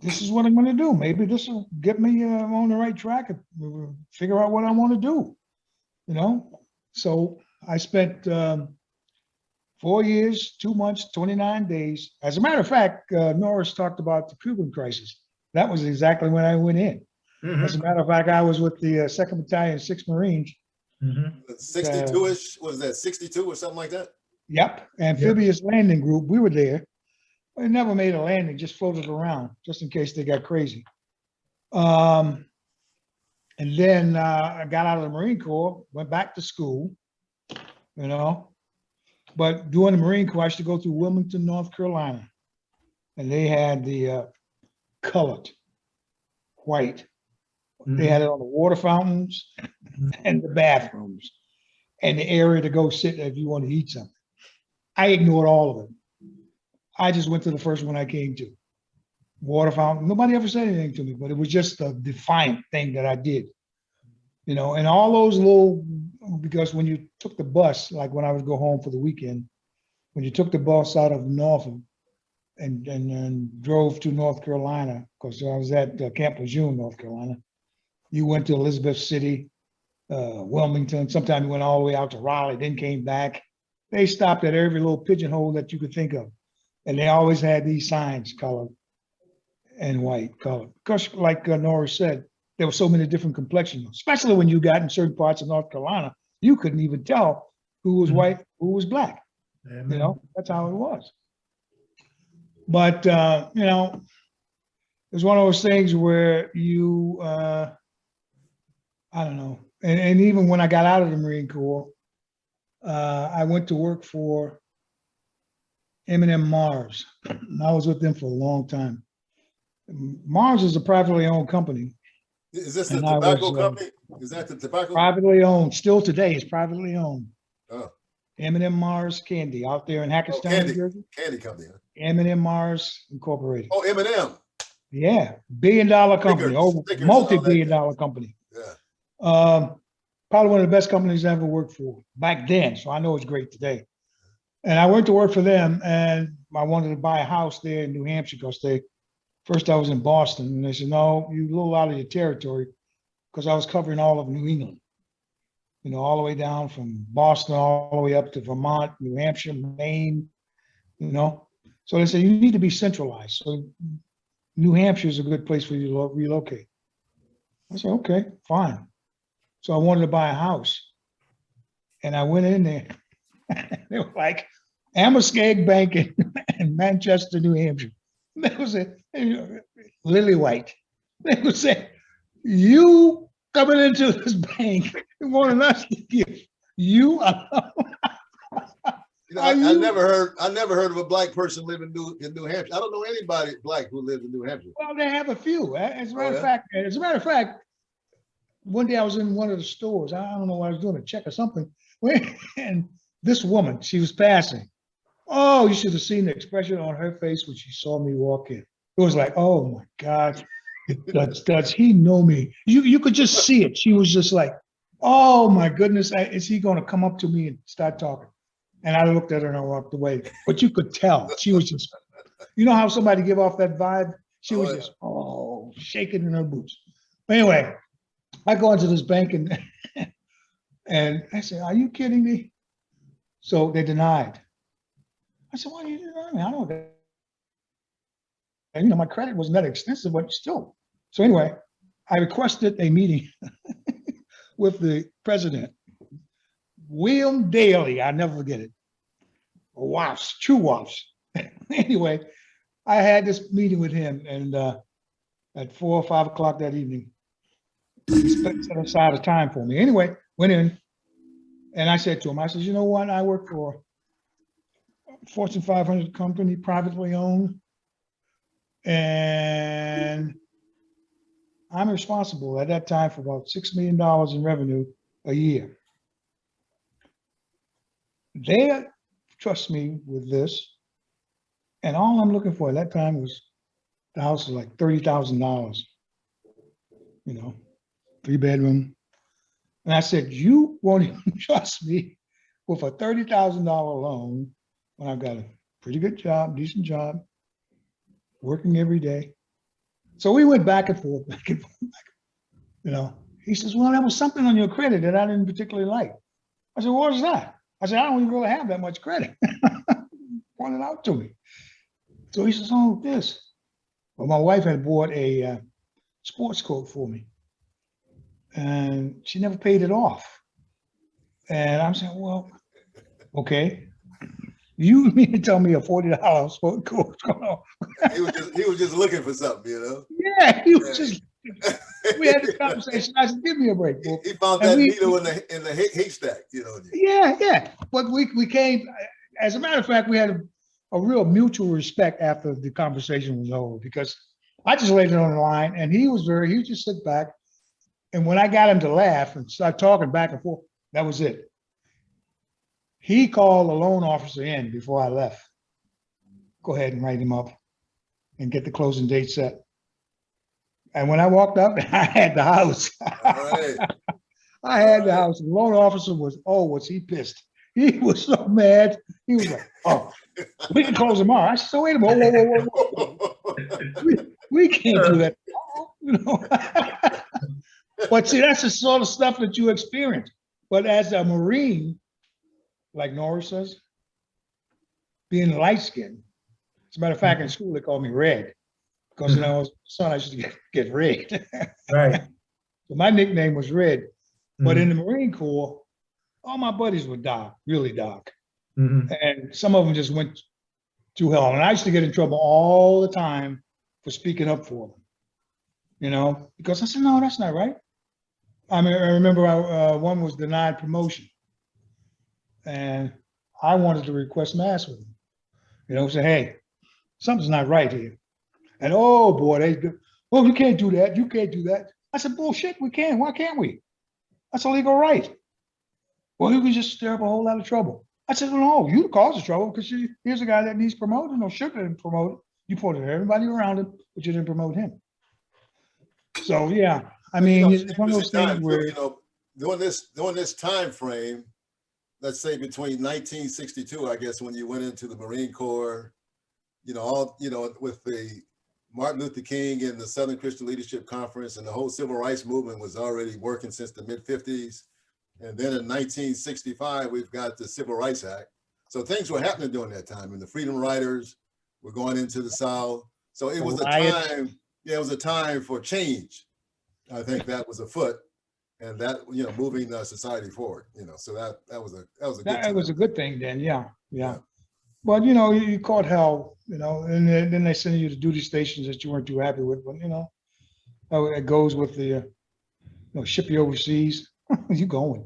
this is what I'm going to do. Maybe this will get me on the right track and figure out what I want to do, So I spent 4 years, 2 months, 29 days. As a matter of fact, Norris talked about the Cuban crisis. That was exactly when I went in. Mhm. As a matter of fact, I was with the 2nd Battalion, 6th Marines. Mhm. 62-ish, what was that, 62 or something like that? Yep, amphibious landing group. We were there. We never made a landing, just floated around, just in case they got crazy. And then I got out of the Marine Corps, went back to school, But during the Marine Corps, I used to go through Wilmington, North Carolina. And they had the colored, white They had it on the water fountains and the bathrooms and the area to go sit if you want to eat something. I ignored all of it. I just went to the first one I came to. Water fountain. Nobody ever said anything to me, but it was just a defiant thing that I did. You know, and all those little, because when you took the bus, like when I would go home for the weekend, when you took the bus out of Norfolk and drove to North Carolina, because I was at Camp Lejeune, North Carolina, you went to Elizabeth City, Wilmington, sometimes you went all the way out to Raleigh, then came back. They stopped at every little pigeonhole that you could think of. And they always had these signs, colored and white colored. Because like Norris said, there were so many different complexions, especially when you got in certain parts of North Carolina, you couldn't even tell who was white, who was black. Amen. You know, that's how it was. But, you know, it was one of those things where you, I don't know. And even when I got out of the Marine Corps, I went to work for M&M Mars. I was with them for a long time. Mars is a privately owned company. Is this the And I tobacco was, company? Is that the tobacco? Privately owned, still today is privately owned. Oh, M&M Mars Candy out there in Hackettstown, New candy, Jersey. candy company. Huh? M&M Mars Incorporated. Oh, M&M. Yeah, billion-dollar company, Stickers, over stickers and all that multi-billion-dollar company. Yeah. Probably one of the best companies I ever worked for back then. So I know it's great today. And I went to work for them, and I wanted to buy a house there in New Hampshire because first I was in Boston, and they said, no, you're a little out of your territory, because I was covering all of New England, you know, all the way down from Boston, all the way up to Vermont, New Hampshire, Maine, you know. So they said, you need to be centralized. So New Hampshire is a good place for you to relocate. I said, okay, fine. So I wanted to buy a house. And I went in there. They were like, Amherst-Skag Bank in Manchester, New Hampshire. They was a Lily White. They would say, you coming into this bank and wanting us to give you a You know, I never heard of a black person living in New Hampshire. I don't know anybody black who lives in New Hampshire. Well, they have a few. As a matter of fact, one day I was in one of the stores. I don't know what I was doing, a check or something. And this woman, she was passing. Oh, you should have seen the expression on her face when she saw me walk in. It was like, oh my God, does he know me? You could just see it. She was just like, oh my goodness, is he going to come up to me and start talking? And I looked at her and I walked away. But you could tell she was just, you know how somebody give off that vibe? She was just, shaking in her boots. But anyway, I go into this bank and and I said, are you kidding me? So they denied. I said, why are you denying me? I don't know. And, you know, my credit wasn't that extensive, but still. So anyway, I requested a meeting with the president, William Daly. I'll never forget it. WAFs, true WAFs. Anyway, I had this meeting with him, and at 4 or 5 o'clock that evening, he set aside a time for me. Anyway, went in, and I said to him, I said, you know what? I work for a Fortune 500 company, privately owned, and I'm responsible at that time for about $6 million in revenue a year. They trust me with this, and all I'm looking for at that time was the house was like $30,000, you know, 3-bedroom. And I said, you won't even trust me with a $30,000 loan when I've got a pretty good job, decent job, working every day. So we went back and forth, you know. He says, well, there was something on your credit that I didn't particularly like. I said, what was that? I said, I don't even really have that much credit. Point it out to me. So he says, oh, this. Well, my wife had bought a sports coat for me, and she never paid it off. And I'm saying, well, okay. You mean to tell me a $40 sport coat? He was just looking for something, you know? Yeah, he was just, we had this conversation. I said, give me a break. Boy. He found that needle in the haystack, you know? Yeah. But we came, as a matter of fact, we had a real mutual respect after the conversation was over, because I just laid it on the line, and he just sit back And when I got him to laugh and start talking back and forth, that was it. He called the loan officer in before I left. Go ahead and write him up and get the closing date set. And when I walked up, I had the house. All right. I had the house. The loan officer was he pissed? He was so mad. He was like, oh, we can close tomorrow. I said, so wait a minute, whoa. We can't do that. You know? But see, that's the sort of stuff that you experience. But as a Marine, like Norris says, being light-skinned, as a matter of fact, in school, they called me Red because, you know, son, I used to get red. Right. So my nickname was Red. But in the Marine Corps, all my buddies were dark, really dark. And some of them just went to hell. And I used to get in trouble all the time for speaking up for them, you know, because I said, no, that's not right. I mean, I remember one was denied promotion. And I wanted to request mass with him, you know, say, hey, something's not right here. And oh boy, oh, you can't do that. You can't do that. I said, bullshit, we can. Why can't we? That's a legal right. Well, he could just stir up a whole lot of trouble. I said, well, no, you caused the trouble because here's a guy that needs promoted. No, should have been promoted. You promoted everybody around him, but you didn't promote him. So yeah, I mean, it's one of those things where, you know, during this time frame, let's say between 1962, I guess, when you went into the Marine Corps, you know, with the Martin Luther King and the Southern Christian Leadership Conference and the whole civil rights movement was already working since the mid-50s. And then in 1965, we've got the Civil Rights Act. So things were happening during that time, and the Freedom Riders were going into the South. So it was a time, yeah, it was a time for change. I think that was afoot, and that, you know, moving society forward. You know, so that was a good time. It was a good thing then, yeah. But you know, you caught hell, you know, and then they send you to duty stations that you weren't too happy with. But you know, it goes with the, you know, ship you overseas. You going?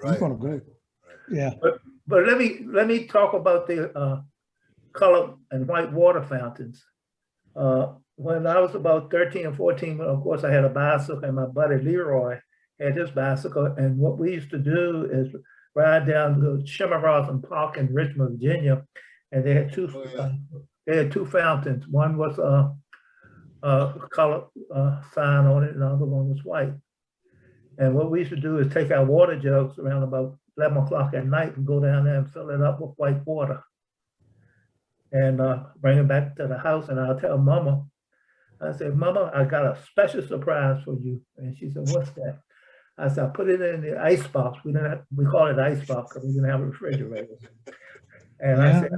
Right. You're gonna go. Right. Yeah. But let me talk about the color and white water fountains. When I was about 13 or 14, of course, I had a bicycle, and my buddy Leroy had his bicycle. And what we used to do is ride down to Chimerasan Park in Richmond, Virginia, and they had two fountains. One was a color sign on it, and the other one was white. And what we used to do is take our water jugs around about 11 o'clock at night and go down there and fill it up with white water and bring it back to the house. And I'll tell Mama, I said, Mama, I got a special surprise for you. And she said, what's that? I said, I put it in the ice box. We call it ice box because we didn't have a refrigerator. And I said,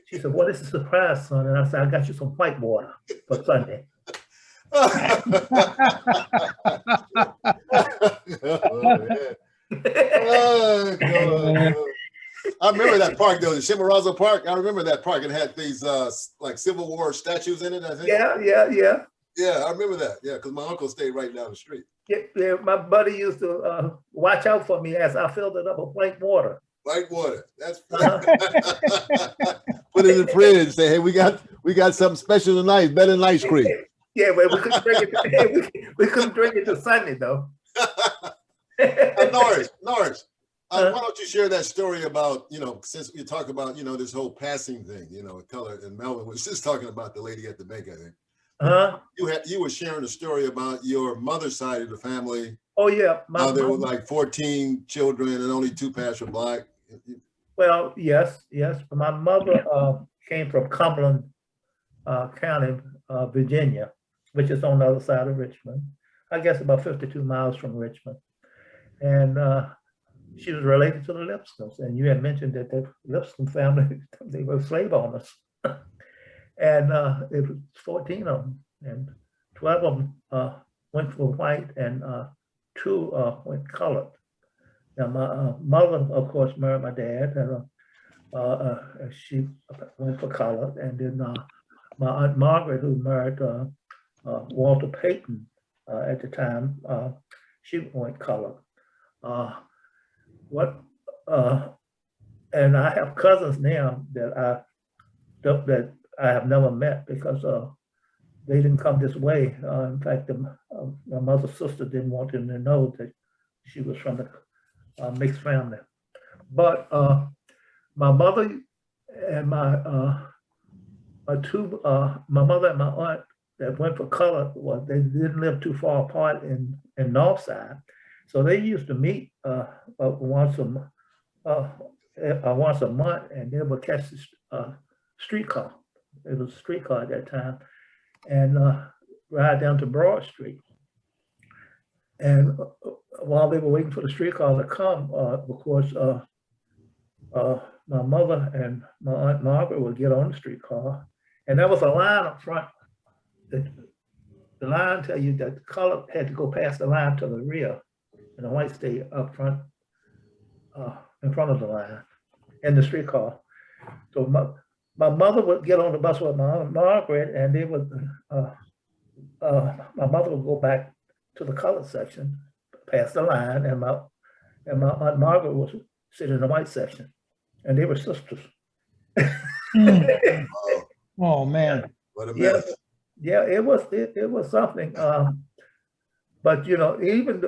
she said, what is the surprise, son? And I said, I got you some white water for Sunday. Oh, I remember that park though, the Chimerasan Park. I remember that park. It had these like Civil War statues in it, I think. Yeah. Yeah, I remember that. Yeah, because my uncle stayed right down the street. Yeah, my buddy used to watch out for me as I filled it up with white water. White water. That's put it in the fridge and say, hey, we got something special tonight, better than ice cream. Yeah, but we couldn't drink it. We couldn't drink it till Sunday though. Norris, why don't you share that story about, you know, since you talk about, you know, this whole passing thing, you know, color, and Melvin was just talking about the lady at the bank, I think. You were sharing a story about your mother's side of the family. Oh yeah, there were like 14 children and only 2 passed were Black. Well, yes. My mother came from Cumberland County, Virginia, which is on the other side of Richmond. I guess about 52 miles from Richmond. And she was related to the Lipscombs. And you had mentioned that the Lipscomb family, they were slave owners. And it was 14 of them. And 12 of them went for white and 2 went colored. Now, my mother, of course, married my dad, and she went for colored. And then my Aunt Margaret, who married Walter Payton at the time, she went colored. And I have cousins now that I have never met because they didn't come this way. In fact, my mother's sister didn't want them to know that she was from a mixed family. But my mother and my mother and my aunt that went for color, well, they didn't live too far apart in Northside. So they used to meet once a month, and they would catch the streetcar. It was a streetcar at that time, and ride down to Broad Street. And while they were waiting for the streetcar to come, of course, my mother and my Aunt Margaret would get on the streetcar, and there was a line up front. The line tell you that the color had to go past the line to the rear, and the white stayed up front, in front of the line, in the streetcar. So my mother would get on the bus with my Aunt Margaret, and they would, my mother would go back to the color section, past the line, and my Aunt Margaret would sit in the white section, and they were sisters. Oh man, what a mess. Yeah, it was something. But you know, even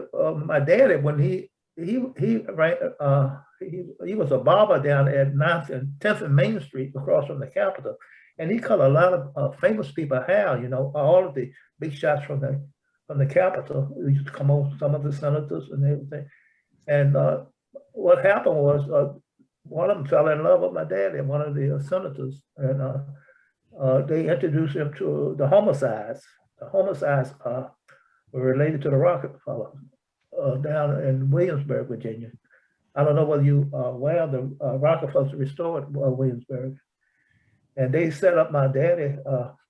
my daddy, when he was a barber down at 9th and 10th and Main Street across from the Capitol, and he cut a lot of famous people hair. You know, all of the big shots from the Capitol. We used to come over, some of the senators and everything. And what happened was one of them fell in love with my daddy, one of the senators, and they introduced him to the homicides. The homicides were related to the Rockefeller down in Williamsburg, Virginia. I don't know whether you are aware of the Rockefellers restored Williamsburg. And they set up my daddy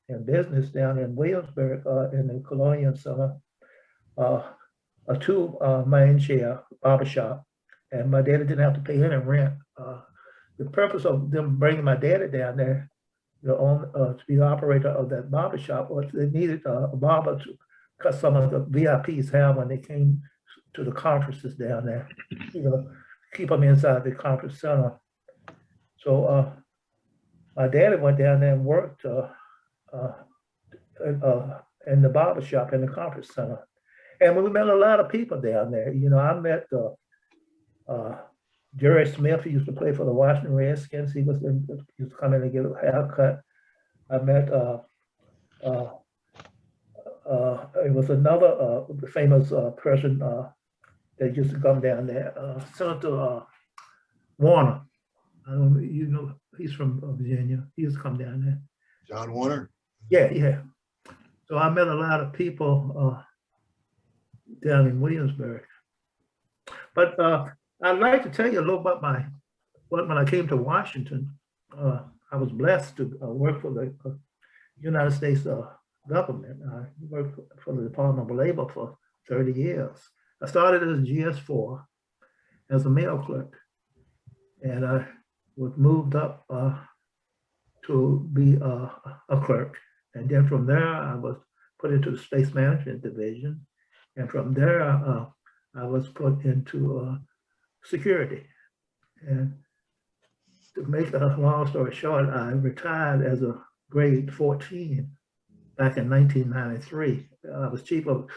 in business down in Williamsburg in the Colonial Center, a two-man share barbershop. And my daddy didn't have to pay any rent. The purpose of them bringing my daddy down there to be the operator of that barbershop was they needed a barber to cut some of the VIPs' hair when they came to the conferences down there, keep them inside the conference center. So my daddy went down there and worked in the barbershop in the conference center. And we met a lot of people down there. You know, I met Jerry Smith, who used to play for the Washington Redskins. He used to come in and get a haircut. I met it was another famous person that used to come down there, Senator Warner. I don't know, you know, he's from Virginia. He used to come down there. John Warner? Yeah. So I met a lot of people down in Williamsburg. But I'd like to tell you a little about when I came to Washington. I was blessed to work for the United States government. I worked for the Department of Labor for 30 years. I started as GS4 as a mail clerk, and I was moved up to be a clerk. And then from there, I was put into the Space Management Division. And from there, I was put into security. And to make a long story short, I retired as a grade 14 back in 1993. I was chief of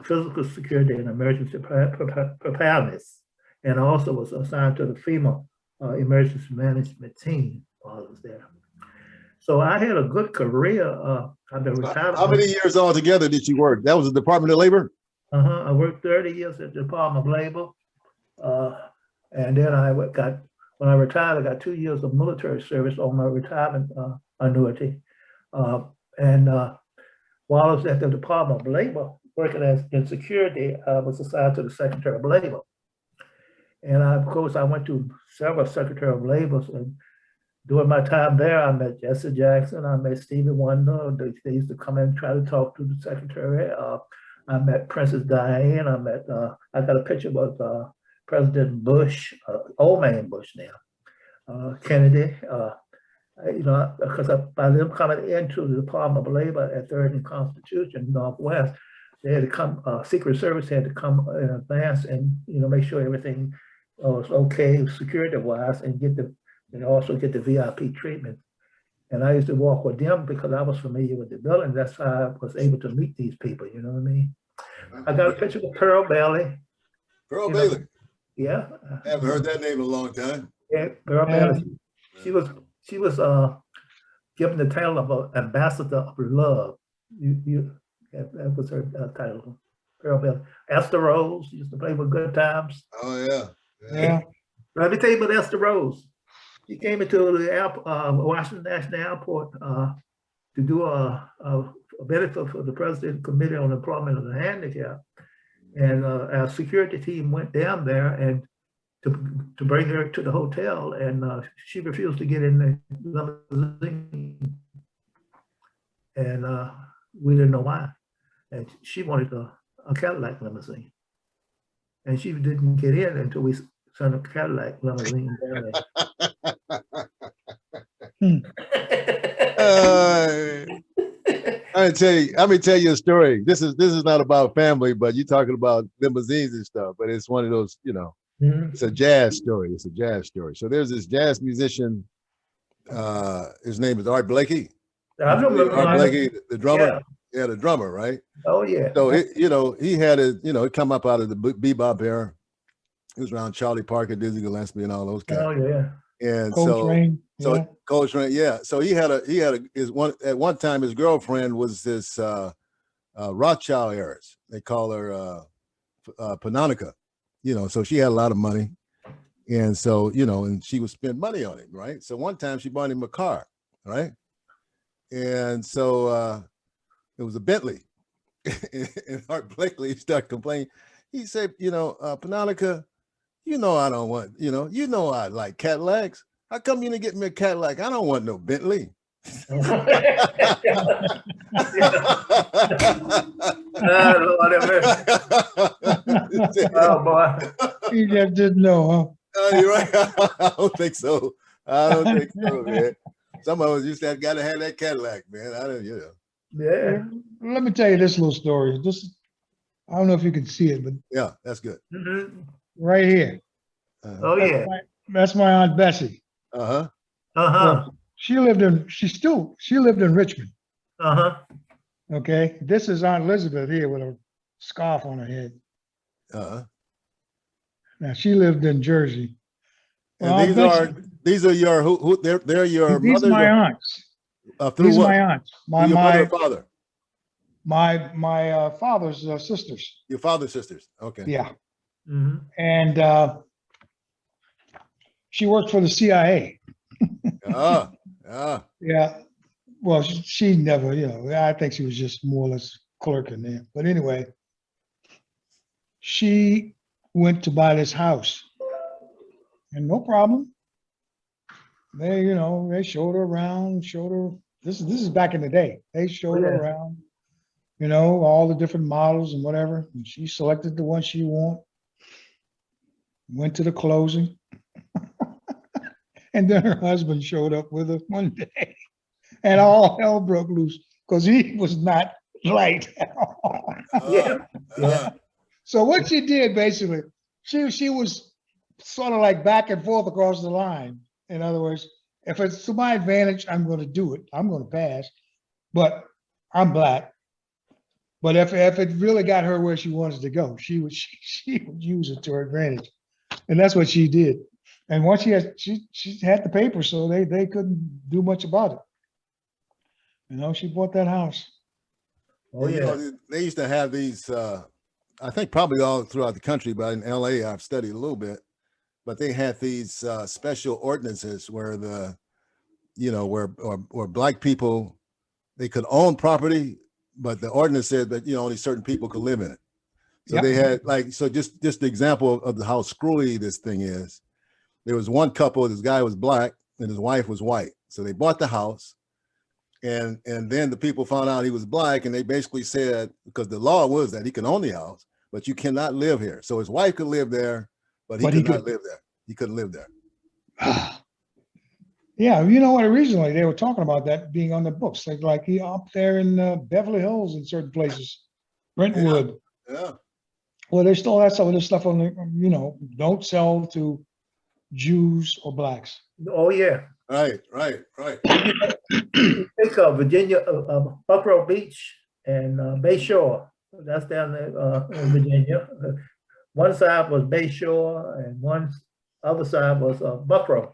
physical security and emergency preparedness, and also was assigned to the FEMA emergency management team while I was there. So I had a good career. I've been retired. How many years altogether did you work? That was the Department of Labor? I worked 30 years at the Department of Labor. And then when I retired, I got 2 years of military service on my retirement annuity. And while I was at the Department of Labor, working in security, I was assigned to the Secretary of Labor. And of course, I went to several Secretary of Labors, and during my time there, I met Jesse Jackson, I met Stevie Wonder. They used to come in and try to talk to the Secretary. I met Princess Diane. I got a picture with President Bush, old man Bush now, Kennedy. Because by them coming into the Department of Labor at 3rd and Constitution, Northwest, they had to come, Secret Service had to come in advance and, make sure everything was okay security-wise and also get the VIP treatment. And I used to walk with them because I was familiar with the building. That's how I was able to meet these people, you know what I mean? I got a picture with Pearl Bailey. Pearl You know, Bailey. yeah. I haven't heard that name in a long time. Yeah, Pearl Yeah. Bailey. She was given the title of Ambassador of Love. That was her title. Pearl Bailey. Esther Rose used to play with Good Times. Oh yeah. Yeah. Let me tell you about Esther Rose. She came into the Washington National Airport to do a benefit for the President's Committee on Employment of the Handicapped. And our security team went down there and to bring her to the hotel, and she refused to get in the limousine. And we didn't know why. And she wanted a Cadillac limousine. And she didn't get in until we sent a Cadillac limousine down there. I'm gonna tell you a story. This is not about family, but you're talking about limousines and stuff. But it's one of those, you know, it's a jazz story. It's a jazz story. So there's this jazz musician. His name is Art Blakey. I remember Art Blakey, the drummer. Yeah. The drummer, right? Oh yeah. So he had it come up out of the bebop era. He was around Charlie Parker, Dizzy Gillespie, and all those guys. Oh yeah. And Coltrane. Coltrane, yeah. So he had at one time his girlfriend was this Rothschild heiress. They call her Panonica, you know. So she had a lot of money, and so and she would spend money on him, right? So one time she bought him a car, right? And so it was a Bentley, and Art Blakey started complaining. He said, Panonica, I don't want, I like Cadillacs. How come you didn't get me a Cadillac? I don't want no Bentley. Lord have mercy. Oh boy. He just didn't know, huh? You're right. I don't think so. Man. Some of us used to got to have that Cadillac, man. I don't, Yeah. Let me tell you this little story. I don't know if you can see it, but yeah, that's good. right here. Oh yeah. That's my Aunt Bessie. Uh-huh. Well, she lived in Richmond. Uh-huh. Okay. This is Aunt Elizabeth here with a scarf on her head. Uh-huh. Now she lived in Jersey. Well, And these are your who they're your these mother. These are my aunts. Through these what? are my aunts. Your mother and father. My father's sisters. Your father's sisters. Okay. Yeah. Mm-hmm. And she worked for the CIA. Yeah. Well, she never, I think she was just more or less clerk in there. But anyway, she went to buy this house, and no problem. They, they showed her around, this is back in the day. They showed her around, all the different models and whatever. And she selected the one she wanted. Went to the closing. And then her husband showed up with her one day, and all hell broke loose because he was not light at all. So what she did basically, she was sort of like back and forth across the line. In other words, if it's to my advantage, I'm going to do it. I'm going to pass, but I'm black. But if it really got her where she wanted to go, she would use it to her advantage, and that's what she did. And once she had the paper, so they couldn't do much about it. She bought that house. Oh yeah. They used to have these. I think probably all throughout the country, but in LA, I've studied a little bit. But they had these special ordinances where where black people, they could own property, but the ordinance said that only certain people could live in it. So they had just the example of how screwy this thing is. There was one couple, this guy was black and his wife was white. So they bought the house, and then the people found out he was black, and they basically said, because the law was that he can own the house, but you cannot live here. So his wife could live there, but he could not live there. He couldn't live there. Yeah, originally they were talking about that being on the books, like he up there in Beverly Hills in certain places, Brentwood. Yeah. Well, they still have some of this stuff on the, don't sell to Jews or blacks. Oh yeah. Right. Think of Virginia, Buckrow Beach and Bay Shore. That's down there in Virginia. One side was Bay Shore and one other side was Buckrow.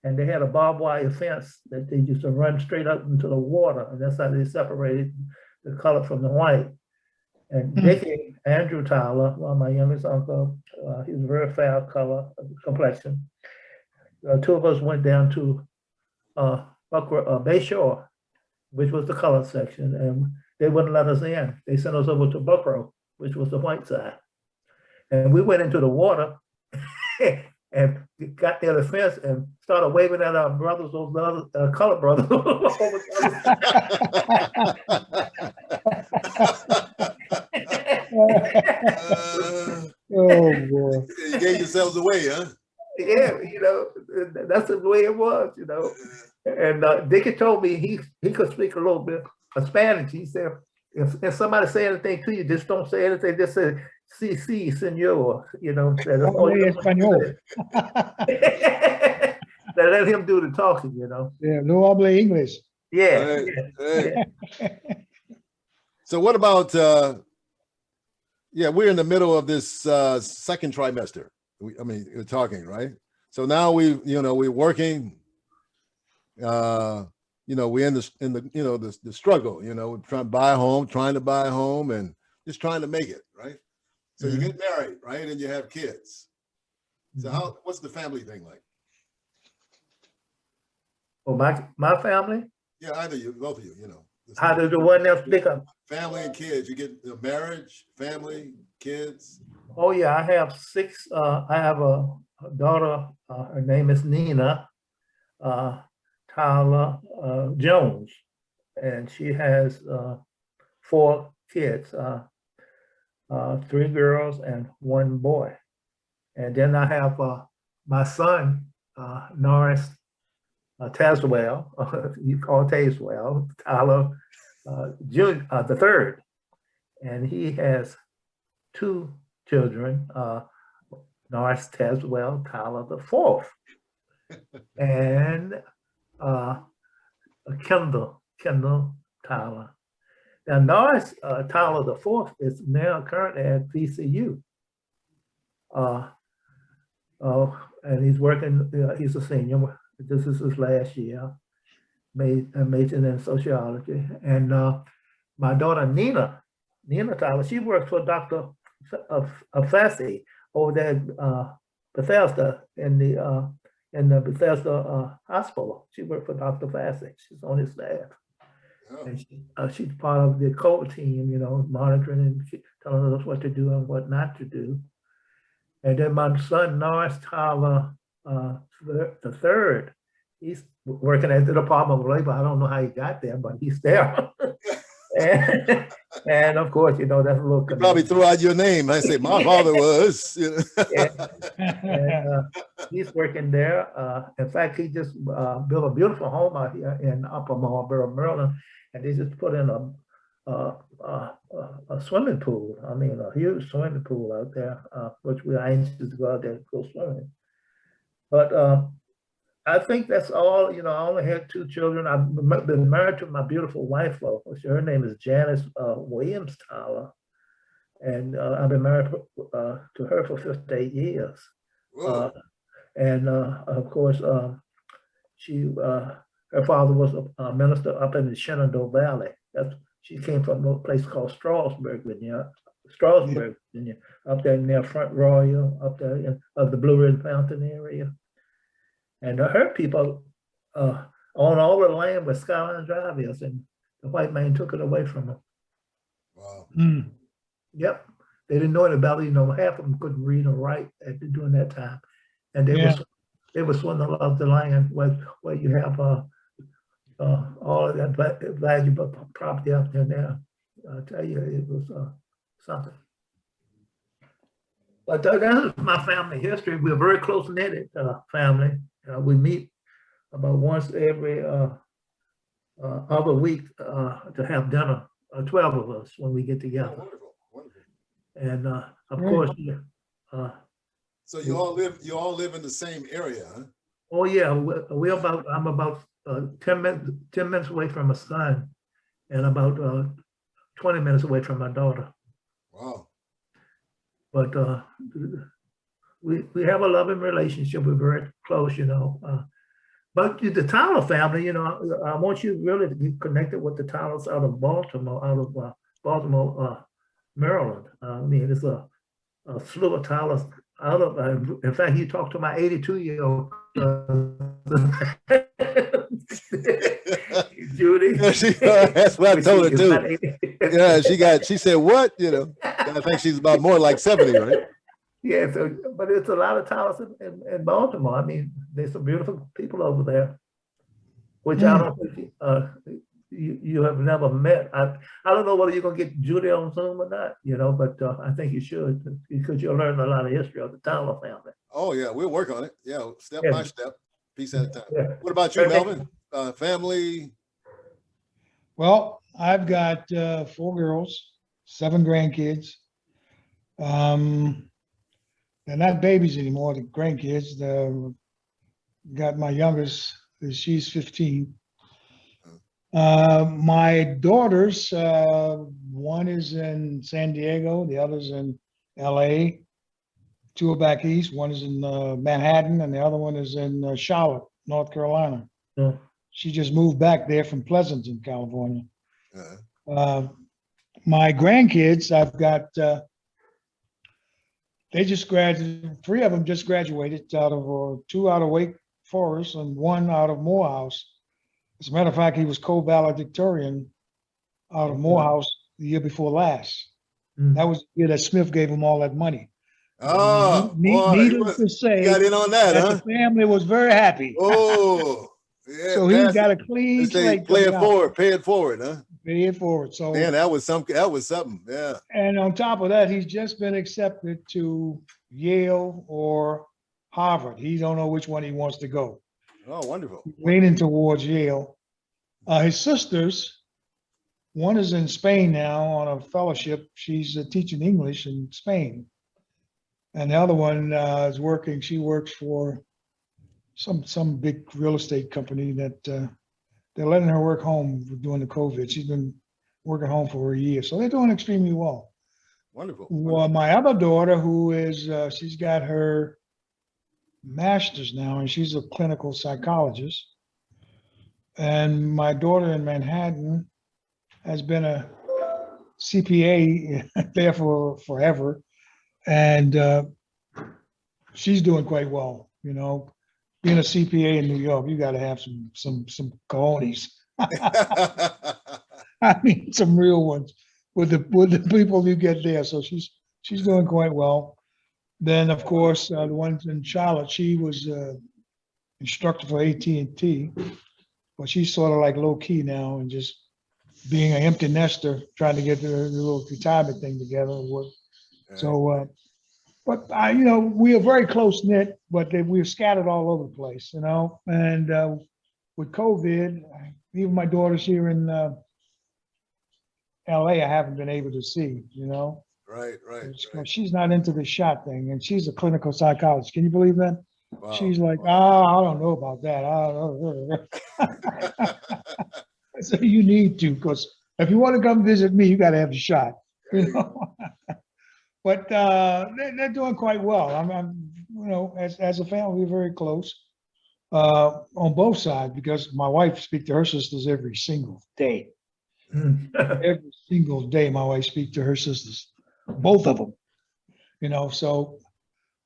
And they had a barbed wire fence that they used to run straight up into the water. And that's how they separated the color from the white. And Dickie, Andrew Tyler, one of my youngest uncle, he was very fair color, complexion. Two of us went down to Bay Shore, which was the colored section, and they wouldn't let us in. They sent us over to Buckrow, which was the white side. And we went into the water and got near the fence and started waving at our brothers, those other colored brothers. Oh boy. You gave yourselves away, huh? Yeah, that's the way it was, And Dickie told me he could speak a little bit of Spanish. He said, if somebody say anything to you, just don't say anything. Just say, sí, señor. That's all you Español. They let him do the talking, Yeah, no habla English. Yeah. Right. So what about, we're in the middle of this second trimester. We're talking, right? So now we're working, we're in the struggle, we're trying to buy a home and just trying to make it, right? So you get married, right? And you have kids. So what's the family thing like? Well, my family? Yeah, either you, both of you, How does the one else pick up? Family and kids, you get the marriage, family, kids. Oh yeah, I have 6. I have a daughter. Her name is Nina Tyler Jones, and she has 4 kids, 3 girls and 1 boy. And then I have my son, Norris Tazewell, you call Tazewell, Tyler Jr., the third, and he has 2 children, Norris Tazewell Tyler the fourth, and Kendall Tyler. Now Norris Tyler the fourth is now currently at VCU, and he's working. He's a senior. This is his last year. Majoring in sociology, and my daughter Nina Tyler, she works for Dr. Fassi over there at Bethesda in the Bethesda hospital. She worked for Dr. Fassi. She's on his staff. Oh. And she's part of the core team, monitoring and telling us what to do and what not to do. And then my son Norris Tyler the third, he's working at the Department of Labor. I don't know how he got there, but he's there. and of course, that's a little. You probably threw out your name. I say my father was. And he's working there. In fact, he just built a beautiful home out here in Upper Marlboro, Maryland, and they just put in a swimming pool. A huge swimming pool out there, which we're anxious to go out there and go swimming. But I think that's all. I only had 2 children. I've been married to my beautiful wife. Her name is Janice Williams Tyler, and I've been married to her for 58 years. And of course, her father was a minister up in the Shenandoah Valley. She came from a place called Strasburg, Virginia, up there near Front Royal, up there in the Blue Ridge Fountain area. And her people own all the land where Skyline Drive is, and the white man took it away from them. Wow. Yep. They didn't know any better. Half of them couldn't read or write during that time. And they were swindling off the land where you have all of that valuable property up there now. I'll tell you, it was something. But that is my family history. We're a very close-knit family. We meet about once every other week to have dinner, 12 of us when we get together. Oh, wonderful. And of course, so you all live in the same area, huh? Oh yeah, I'm about 10 minutes away from my son, and about 20 minutes away from my daughter. Wow. But we have a loving relationship. We're very close, you know. But the Tyler family, you know, I want you really to be connected with the Tylers out of Baltimore, Baltimore, Maryland. I mean, it's a slew of Tylers out of. In fact, he talked to my 82-year-old Judy. Yeah, that's what I told her too. Yeah, she said, what? You know, I think she's about more like 70, right? Yeah, so, but it's a lot of Tylers in Baltimore. I mean, there's some beautiful people over there, which I don't think you have never met. I don't know whether you're gonna get Judy on Zoom or not, you know, but I think you should, because you'll learn a lot of history of the Tyler family. Oh yeah, we'll work on it. Yeah, step by step, piece at a time. Yeah. What about you, Melvin? Family? Well, I've got 4 girls, 7 grandkids. They're not babies anymore, the grandkids. Got my youngest, she's 15. My daughters, one is in San Diego, the other's in LA. 2 are back east. One is in Manhattan, and the other one is in Charlotte, North Carolina. Yeah. She just moved back there from Pleasanton, California. Uh, My grandkids, I've got, they just graduated, 3 of them just graduated out of, 2 out of Wake Forest and 1 out of Morehouse. As a matter of fact, he was co-valedictorian out of Morehouse the year before last. That was the year that Smith gave him all that money. oh, Needless to say, got in on that, huh? the family was very happy. Oh, yeah. So he's got a clean slate. Play it forward, pay it forward, huh? Pay it forward. So man, that was something. Yeah. And on top of that, he's just been accepted to Yale or Harvard. He don't know which one he wants to go. Oh, wonderful. Leaning towards Yale. His sisters, one is in Spain now on a fellowship. She's teaching English in Spain. And the other one is working. She works for some big real estate company that they're letting her work home during the COVID. She's been working home for a year. So they're doing extremely well. Wonderful. Well, my other daughter, who is, she's got her master's now, and she's a clinical psychologist. And my daughter in Manhattan has been a CPA there for forever. And she's doing quite well, you know. Being a CPA in New York, you got to have some cojones. I mean, some real ones with the people you get there. So she's doing quite well. Then, of course, the ones in Charlotte, she was instructor for AT&T, but she's sort of like low key now and just being an empty nester, trying to get the little retirement thing together. So, but you know, we are very close knit, but we're scattered all over the place, you know. And with COVID, even my daughters here in LA, I haven't been able to see, you know. Right. She's not into the shot thing, and she's a clinical psychologist. Can you believe that? Wow. She's like, I don't know about that. I don't know. So you need to, because if you want to come visit me, you got to have the shot, you know. But they're doing quite well. I'm you know, as a family, we're very close on both sides, because my wife speaks to her sisters every single day. Every single day, my wife speaks to her sisters, both of them. You know, so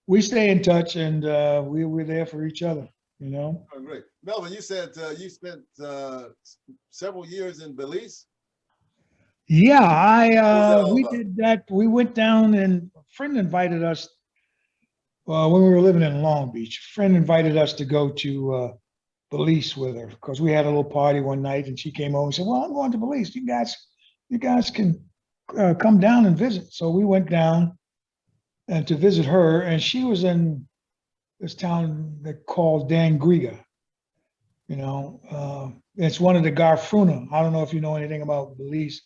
we stay in touch, and we're there for each other. You know. Oh, great, Melvin. You said you spent several years in Belize. Yeah, we did that. We went down, and a friend invited us when we were living in Long Beach. A friend invited us to go to Belize with her, because we had a little party one night, and she came over and said, "Well, I'm going to Belize. You guys can come down and visit." So we went down and to visit her, and she was in this town they called Dangriga. You know, it's one of the Garifuna. I don't know if you know anything about Belize.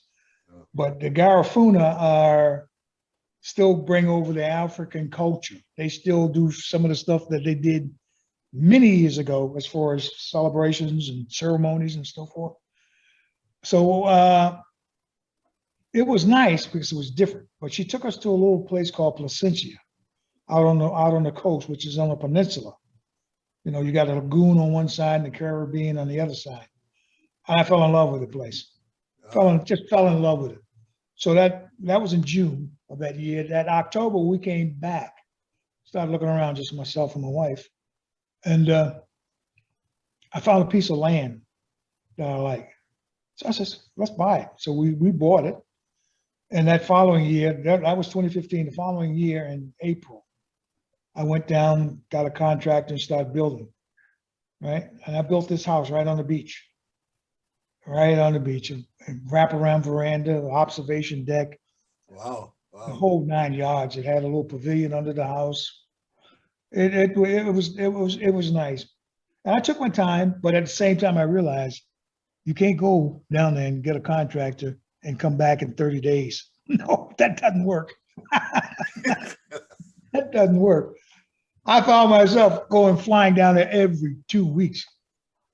But the Garifuna are still bring over the African culture. They still do some of the stuff that they did many years ago as far as celebrations and ceremonies and so forth. So it was nice because it was different. But she took us to a little place called Placentia out on the coast, which is on a peninsula. You know, you got a lagoon on one side and the Caribbean on the other side. And I fell in love with the place. Just fell in love with it. So that was in June of that year. That October, we came back. Started looking around, just myself and my wife. And I found a piece of land that I like. So I said, let's buy it. So we bought it. And that following year, that was 2015, the following year in April, I went down, got a contractor and started building, right? And I built this house right on the beach, and wrap-around veranda, observation deck. Wow. The whole 9 yards. It had a little pavilion under the house. It was nice. And I took my time, but at the same time, I realized you can't go down there and get a contractor and come back in 30 days. No, that doesn't work. That doesn't work. I found myself flying down there every 2 weeks.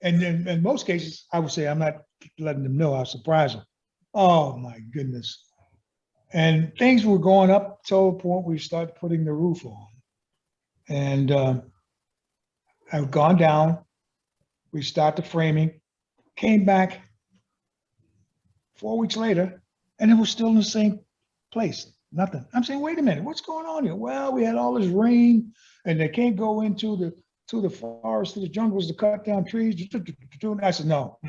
And then in most cases, I would say, I'm not letting them know, I'll surprise them. Oh my goodness. And things were going up to a point we started putting the roof on. And I've gone down, we started the framing, came back 4 weeks later, and it was still in the same place, nothing. I'm saying, wait a minute, what's going on here? Well, we had all this rain, and they can't go into the forest, to the jungles to cut down trees. I said, no.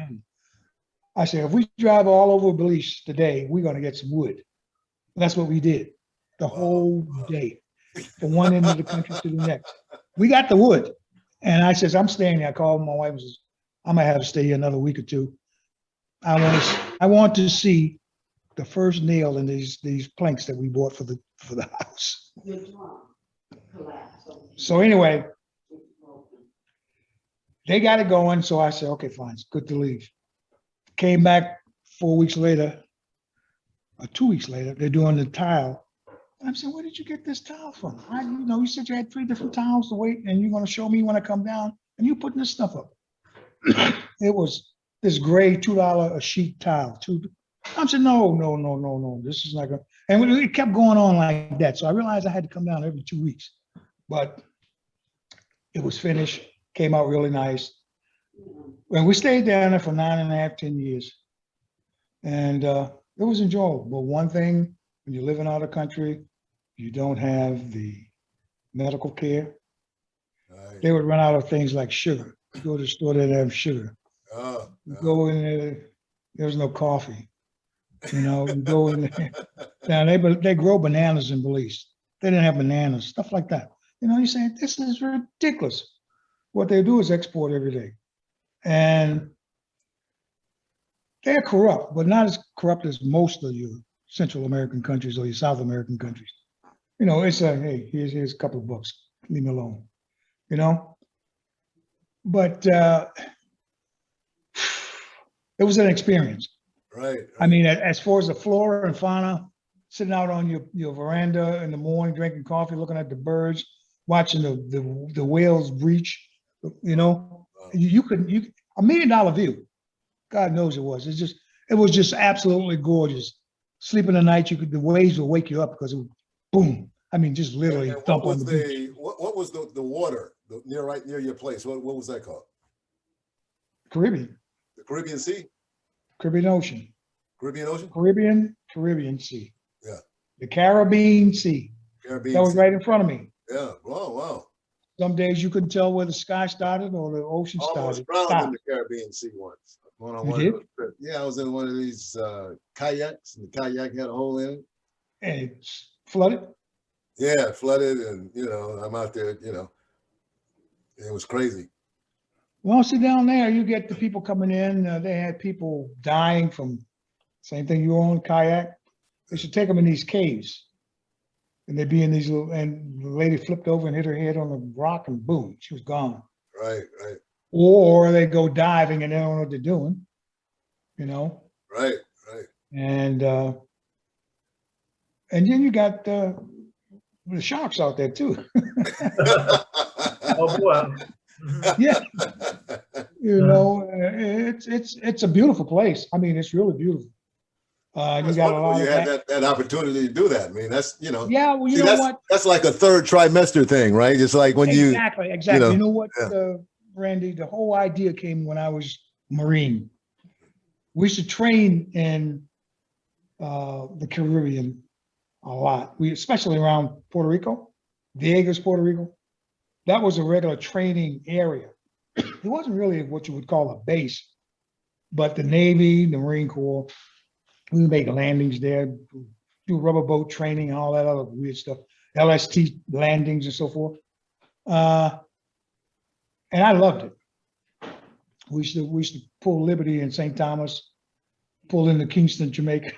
I said, if we drive all over Belize today, we're going to get some wood. And that's what we did the whole day, from one end of the country to the next. We got the wood. And I says, I'm staying there. I called my wife and says, I might have to stay here another week or two. I want to see the first nail in these planks that we bought for the house. So anyway, they got it going. So I said, okay, fine, it's good to leave. Came back 4 weeks later, or 2 weeks later, they're doing the tile. And I'm saying, where did you get this tile from? You said you had 3 different tiles to wait, and you're going to show me when I come down, and you're putting this stuff up. It was this gray $2 a sheet tile. I'm saying, no, this is not going to. And it kept going on like that. So I realized I had to come down every 2 weeks. But it was finished, came out really nice. And we stayed down there for 9.5, 10 years. And it was enjoyable. But one thing, when you're living out of country, you don't have the medical care. Right. They would run out of things like sugar. You go to the store, they'd have sugar. You go in there, there's no coffee. You go in there. Now they grow bananas in Belize. They didn't have bananas, stuff like that. You say, this is ridiculous. What they do is export every day. And they're corrupt, but not as corrupt as most of your Central American countries or your South American countries. It's hey, here's a couple of bucks, leave me alone. But it was an experience. Right. I mean, as far as the flora and fauna, sitting out on your veranda in the morning, drinking coffee, looking at the birds, watching the whales breach, you couldn't, $1 million view. God knows it was. It was just absolutely gorgeous. Sleeping at night, the waves would wake you up because it would boom. I mean, just literally dump on the beach. What was the water right near your place? What was that called? Caribbean. The Caribbean Sea? Caribbean Ocean. Caribbean Ocean? Caribbean Sea. Yeah. The Caribbean Sea. Caribbean that was Sea. Right in front of me. Yeah. Wow. Some days you couldn't tell where the sky started or the ocean Almost started. drowned in the Caribbean Sea once. You did? Yeah, I was in one of these kayaks, and the kayak had a hole in it. And it's flooded? Yeah, flooded, and I'm out there, it was crazy. Well, see, down there, you get the people coming in. They had people dying from same thing you were on kayak. They should take them in these caves. And they'd be in these little, and the lady flipped over and hit her head on the rock and boom, she was gone. Right. Or they go diving and they don't know what they're doing, Right. And then you got the sharks out there too. Oh boy. Yeah, you know, it's a beautiful place. I mean, it's really beautiful. You That's got a wonderful. lot You of had that. that opportunity to do that. I mean, that's, Yeah, well, you see, know what? that's like a third trimester thing, right? It's like when Exactly, exactly. You know what, yeah, Randy? The whole idea came when I was Marine. We used to train in the Caribbean a lot. We especially around Puerto Rico, Vieques, Puerto Rico. That was a regular training area. It wasn't really what you would call a base, but the Navy, the Marine Corps, we would make landings there, do rubber boat training and all that other weird stuff, LST landings and so forth. And I loved it. We used to pull Liberty in St. Thomas, pull into Kingston, Jamaica.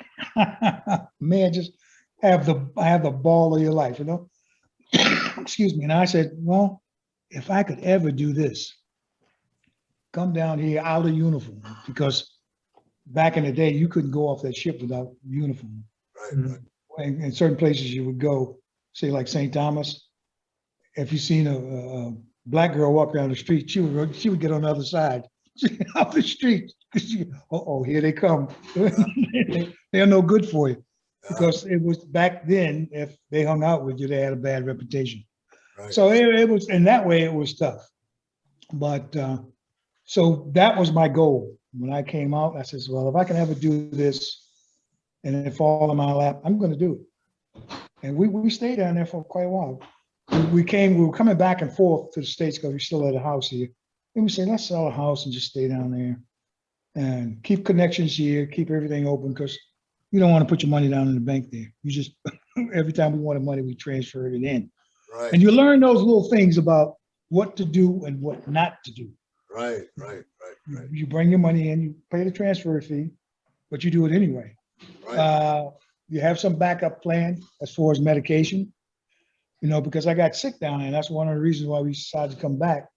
Man, just have the ball of your life, you know? Excuse me. And I said, well, if I could ever do this, come down here out of uniform, because back in the day, you couldn't go off that ship without uniform. right. In certain places you would go, say like St. Thomas, if you seen a black girl walk down the street, she would get on the other side of the street. Oh, here they come. They're no good for you, because it was back then, if they hung out with you, they had a bad reputation. Right. So it was, in that way, it was tough. But so that was my goal. When I came out, I said, well, if I can ever do this and it fall in my lap, I'm going to do it. And we stayed down there for quite a while. We were coming back and forth to the States because we still had a house here. And we said, let's sell a house and just stay down there and keep connections here, keep everything open, because you don't want to put your money down in the bank there. You just, every time we wanted money, we transferred it in. Right. And you learn those little things about what to do and what not to do. Right. You bring your money in, you pay the transfer fee, but you do it anyway. Right. You have some backup plan as far as medication, you know, because I got sick down there. And that's one of the reasons why we decided to come back.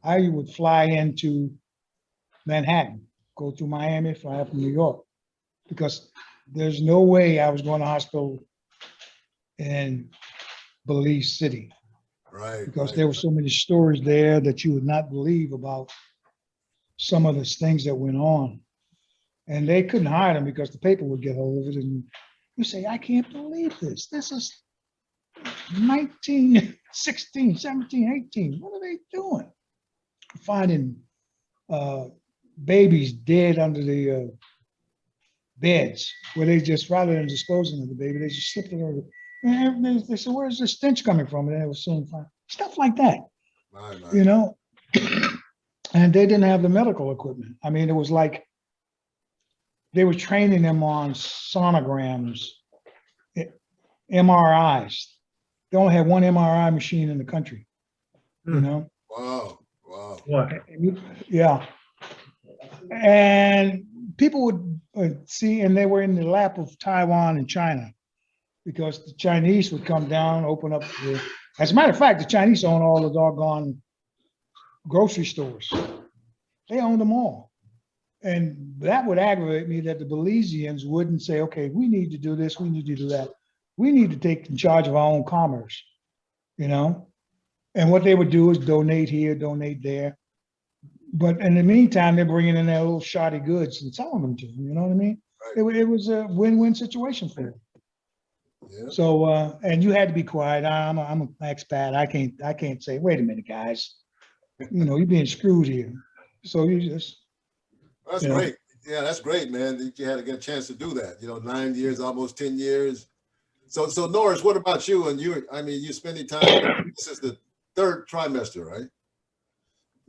I would fly into Manhattan, go through Miami, fly up to New York, because there's no way I was going to hospital in Belize City. Right. Because there were so many stories there that you would not believe about some of the things that went on. And they couldn't hide them because the paper would get hold of it. And you say, I can't believe this. This is 19, 16, 17, 18. What are they doing? Finding babies dead under the beds, where they just, rather than disposing of the baby, they just slipped it over. And they said, where's the stench coming from? And it was soon fine. Stuff like that, you know? And they didn't have the medical equipment. I mean, it was like they were training them on sonograms, MRIs. They only had one MRI machine in the country, you know? Wow. Yeah. And people would see, and they were in the lap of Taiwan and China, because the Chinese would come down, open up as a matter of fact, the Chinese own all the doggone grocery stores. They owned them all. And that would aggravate me, that the Belizeans wouldn't say, okay, we need to do this, we need to do that. We need to take in charge of our own commerce, you know? And what they would do is donate here, donate there. But in the meantime, they're bringing in their little shoddy goods and selling them to them, you know what I mean? Right. It was a win-win situation for them. Yeah. So, and you had to be quiet. I'm an expat. I can't say, wait a minute, guys. You know, you're being screwed here. So you just. That's great. Yeah, that's great, man. That you had to get a chance to do that. You know, 9 years, almost 10 years. So Norris, what about you? And you, I mean, you spending time, this is the third trimester, right?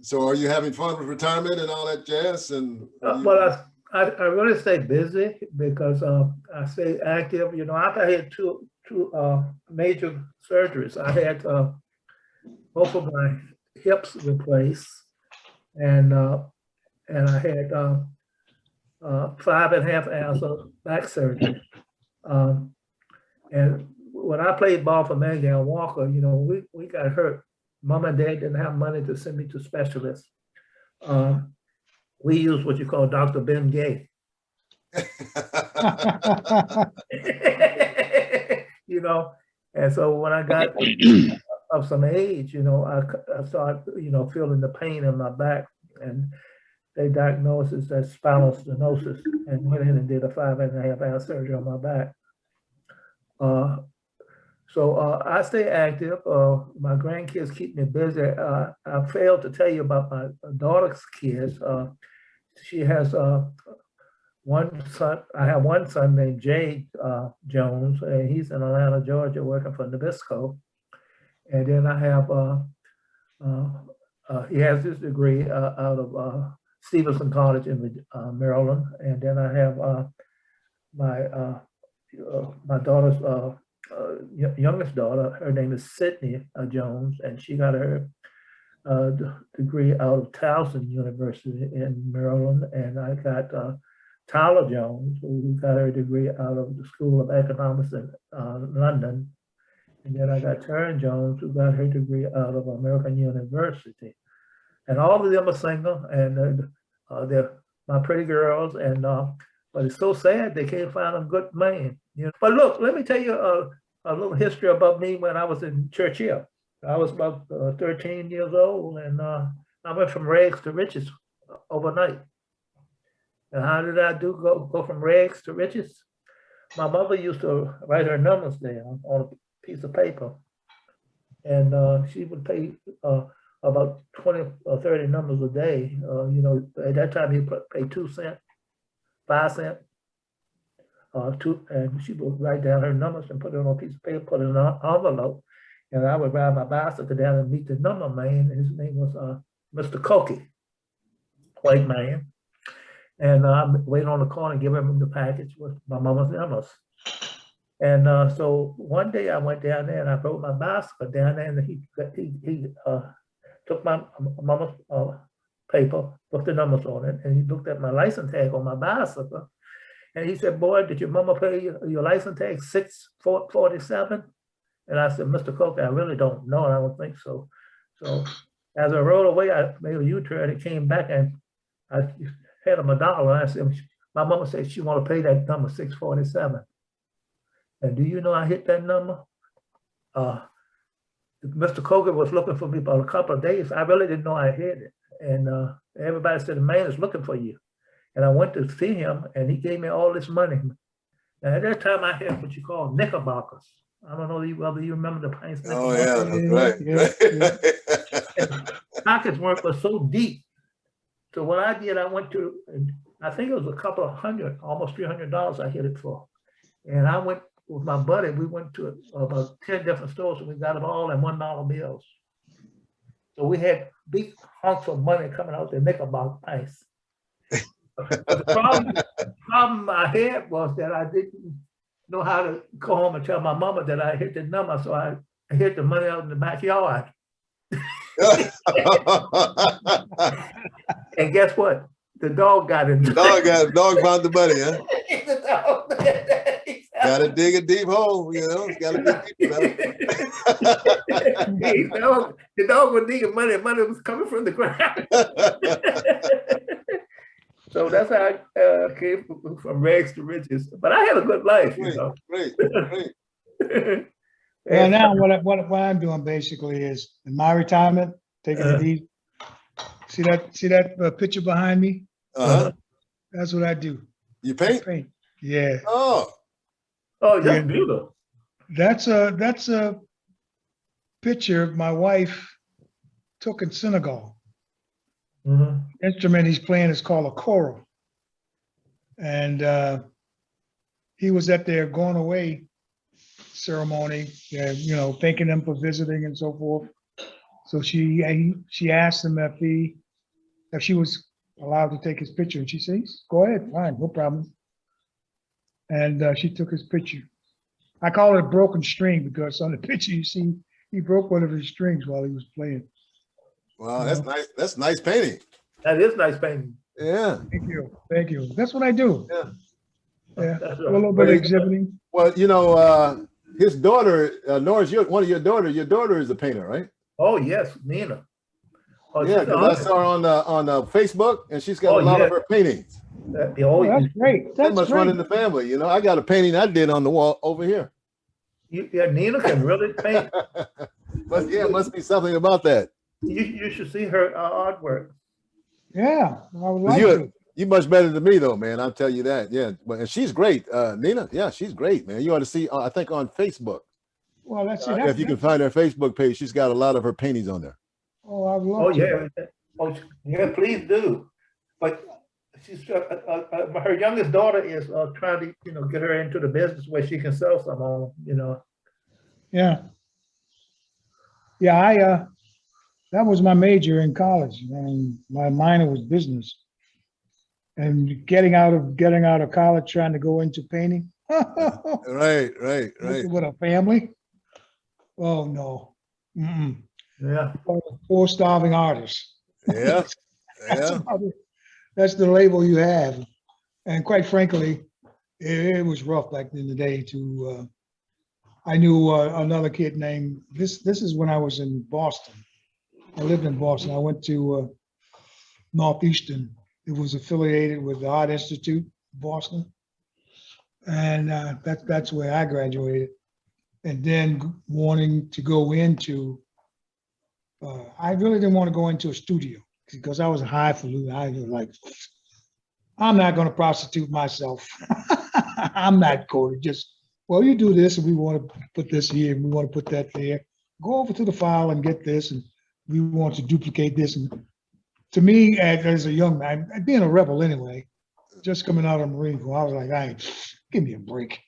So are you having fun with retirement and all that jazz? And well, I really stay busy because I stay active. You know, I've had two major surgeries. I had both of my hips replaced, and I had 5.5 hours of back surgery. And when I played ball for Mangan Walker, you know, we got hurt. Mom and Dad didn't have money to send me to specialists. We used what you call Dr. Ben Gay. You know, and so when I got of some age, I started, feeling the pain in my back, and they diagnosed it as spinal stenosis, and went in and did a 5.5-hour surgery on my back. So I stay active. My grandkids keep me busy. I failed to tell you about my daughter's kids. She has one son. I have one son named Jay Jones, and he's in Atlanta, Georgia, working for Nabisco. And then I have, he has his degree out of Stevenson College in Maryland. And then I have my daughter's youngest daughter. Her name is Sydney Jones, and she got her degree out of Towson University in Maryland. And I got Tyler Jones, who got her degree out of the School of Economics in London. And then I got Taryn Jones, who got her degree out of American University. And all of them are single, and they're my pretty girls. And but it's so sad they can't find a good man. But look, let me tell you a little history about me when I was in Churchill. I was about 13 years old, and I went from rags to riches overnight. And how did I go from rags to riches? My mother used to write her numbers down on a piece of paper, and she would pay about 20 or 30 numbers a day. At that time you pay 2 cents, 5 cents, and she would write down her numbers and put it on a piece of paper, put it in an envelope, and I would ride my bicycle down and meet the number man. His name was Mr. Cokie, white man. And I wait on the corner and give him the package with my mama's numbers. And so one day I went down there and I rode my bicycle down there, and he took my mama's paper, put the numbers on it, and he looked at my license tag on my bicycle. And he said, "Boy, did your mama pay your license tag $6.47?" And I said, "Mr. Cokie, I really don't know. I don't think so." So as I rode away, I made a U-turn and came back, and I had him $1. I said, "My mama said she want to pay that number $6.47. And do you know I hit that number? Mr. Cokie was looking for me about a couple of days. I really didn't know I hit it. And everybody said, "The man is looking for you." And I went to see him, and he gave me all this money. And at that time, I had what you call knickerbockers. I don't know whether you remember the pints. Oh, yeah, right. Pockets were so deep. So what I did, I went to, I think it was a couple of hundred, almost $300 I hit it for. And I went with my buddy, we went to about 10 different stores, and we got them all in $1 bills. So we had big hunks of money coming out the knickerbocker pints. The problem I had was that I didn't know how to go home and tell my mama that I hit the number, so I hid the money out in the backyard. And guess what? The dog got in. Dog found the money, huh? The dog, Gotta dig a deep hole, gotta dig deep. The dog was digging money, and money was coming from the ground. So that's how I came from rags to riches. But I had a good life, Great. Well, now what I'm doing basically is in my retirement, taking it easy. See that picture behind me? That's what I do. You paint? Paint. Yeah. Oh, that's beautiful. That's a picture my wife took in Senegal. Mm-hmm. The instrument he's playing is called a choral. And he was at their going away ceremony, thanking them for visiting and so forth. So she asked him if she was allowed to take his picture, and she says, "Go ahead, fine, no problem." And she took his picture. I call it a broken string because on the picture you see he broke one of his strings while he was playing. wow, that's nice. That's nice painting. That is nice painting. Yeah. Thank you. That's what I do. Yeah. That's A little bit of exhibiting. Well, his daughter, Norris, one of your daughter is a painter, right? Oh yes, Nina. Yeah, because I saw her on Facebook, and she's got a lot of her paintings. That's great. That must run in the family. I got a painting I did on the wall over here. Nina can really paint. Must be something about that. You should see her artwork. Yeah, I would like You to. you much better than me though, man. I'll tell you that. Yeah, but and she's great, Nina. Yeah, she's great, man. You ought to see. I think on Facebook. Well, that's it. If you can find her Facebook page, she's got a lot of her paintings on there. Oh, I'd love Oh, to. yeah. Oh, yeah, please do. But she's her youngest daughter is trying to, get her into the business where she can sell some on. Yeah. Yeah, I that was my major in college, and my minor was business. And getting out of college, trying to go into painting. Right. With a family. Oh no. Mm-mm. Yeah. Poor starving artists. Yeah. That's the label you have. And quite frankly, it was rough back in the day to, I knew another kid named, this is when I was in Boston. I lived in Boston. I went to Northeastern. It was affiliated with the Art Institute, Boston. And that's where I graduated. And then wanting to go into, I really didn't want to go into a studio because I was highfalutin. I was like, I'm not going to prostitute myself. I'm not going to just, well, you do this and we want to put this here and we want to put that there. Go over to the file and get this and we want to duplicate this. And to me, as a young man, being a rebel anyway, just coming out of the Marine Corps, I was like, give me a break.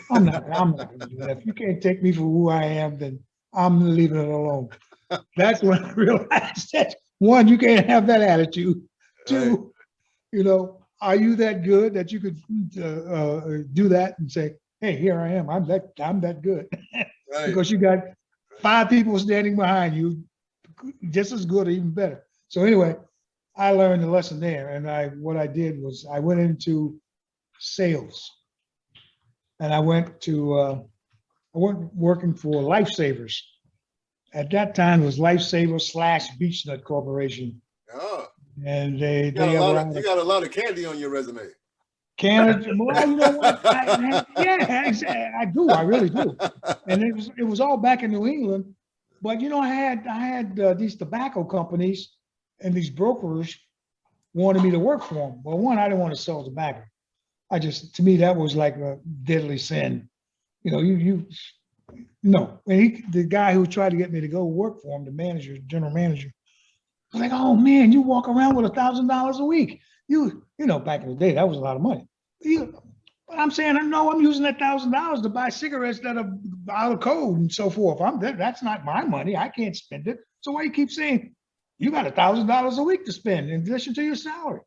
I'm not going to do that. If you can't take me for who I am, then I'm leaving it alone. That's when I realized that, one, you can't have that attitude. Two, are you that good that you could do that and say, hey, here I am. I'm that good. Right. Because you got 5 people standing behind you, just as good or even better. So anyway, I learned the lesson there. And what I did was I went into sales. And I went working for Lifesavers. At that time, it was Lifesavers / Beach Nut Corporation. Oh. And you got a lot of candy on your resume. Canada, well, you know what? I do. I really do. And it was all back in New England. But I had these tobacco companies and these brokers wanted me to work for them. Well, one, I didn't want to sell tobacco. To me, that was like a deadly sin. And the guy who tried to get me to go work for him, the manager, general manager, was like, oh man, you walk around with $1,000 a week. Back in the day, that was a lot of money. But I'm saying, no, I'm using that $1,000 to buy cigarettes that are out of code and so forth. That's not my money. I can't spend it. So why you keep saying you got $1,000 a week to spend in addition to your salary?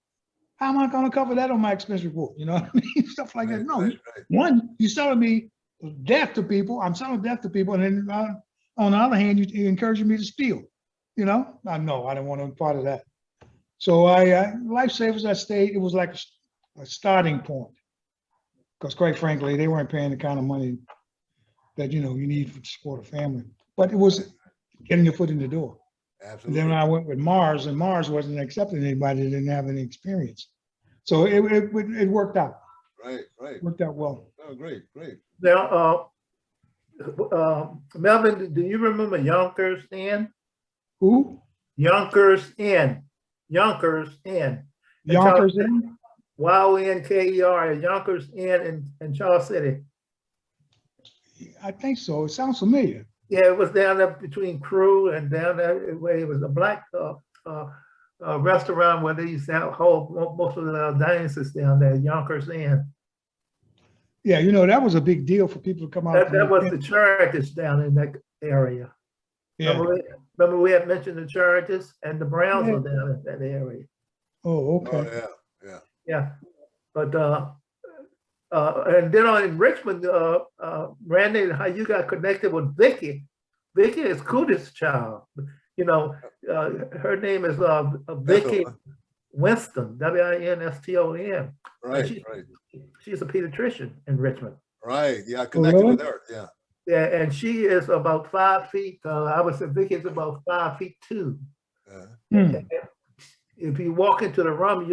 How am I going to cover that on my expense report? You know what I mean? Stuff like that. No, right. One, you're selling me death to people. I'm selling death to people. And then on the other hand, you're encouraging me to steal. No, I didn't want to be part of that. So Lifesavers, I stayed. It was like a starting point. Because quite frankly, they weren't paying the kind of money that, you need to support a family. But it was getting your foot in the door. Absolutely. And then I went with Mars, and Mars wasn't accepting anybody that didn't have any experience. So it worked out. Right. Worked out well. Oh, great. Now, Melvin, do you remember Yonkers Inn? Who? Yonkers Inn. Yonkers Inn. Yonkers Inn? YONKER, Yonkers Inn in Charles City. I think so. It sounds familiar. Yeah, it was down there between Crew and down there where it was a black restaurant where they used to hold most of the dances down there, Yonkers Inn. Yeah, that was a big deal for people to come out. That was the charities down in that area. Yeah. Remember we had mentioned the charities and the Browns were down in that area. Oh, okay. Oh, yeah. Yeah, but and then in Richmond, Randy, how you got connected with Vicky. Vicky is Cooter's child. Her name is Vicky Winston, Winston. Right. She's a pediatrician in Richmond. Right. Yeah, I connected with her. Yeah. Yeah, and she is about 5 feet. I would say Vicky is about 5'2". If you walk into the room,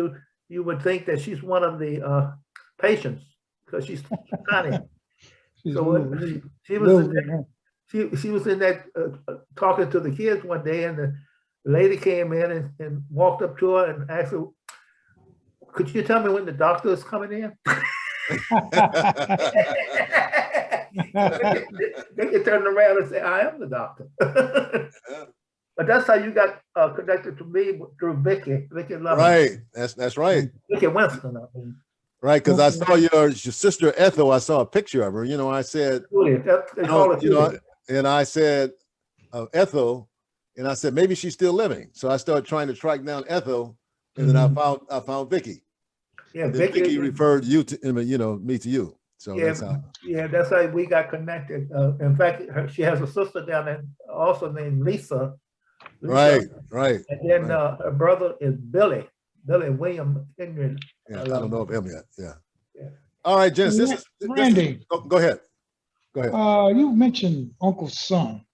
you would think that she's one of the patients because she's tiny. She she was in that talking to the kids one day, and the lady came in and walked up to her and asked her, "Could you tell me when the doctor is coming in?" They could turn around and say, "I am the doctor." But that's how you got connected to me through Vicky Lovett. Right. That's right. Vicky Winston, I mean. Right, because I saw your sister Ethel. I saw a picture of her. You know, I said, and I said, Ethel, and I said maybe she's still living. So I started trying to track down Ethel, and then I found Vicky. Yeah, and Vicky referred you to me to you. So yeah, that's how we got connected. In fact, she has a sister down there also named Lisa. Right. And then her brother is Billy William Henry. Yeah, I don't know of him yet. Yeah. All right, Jens, Randy. Go ahead. You mentioned Uncle Son.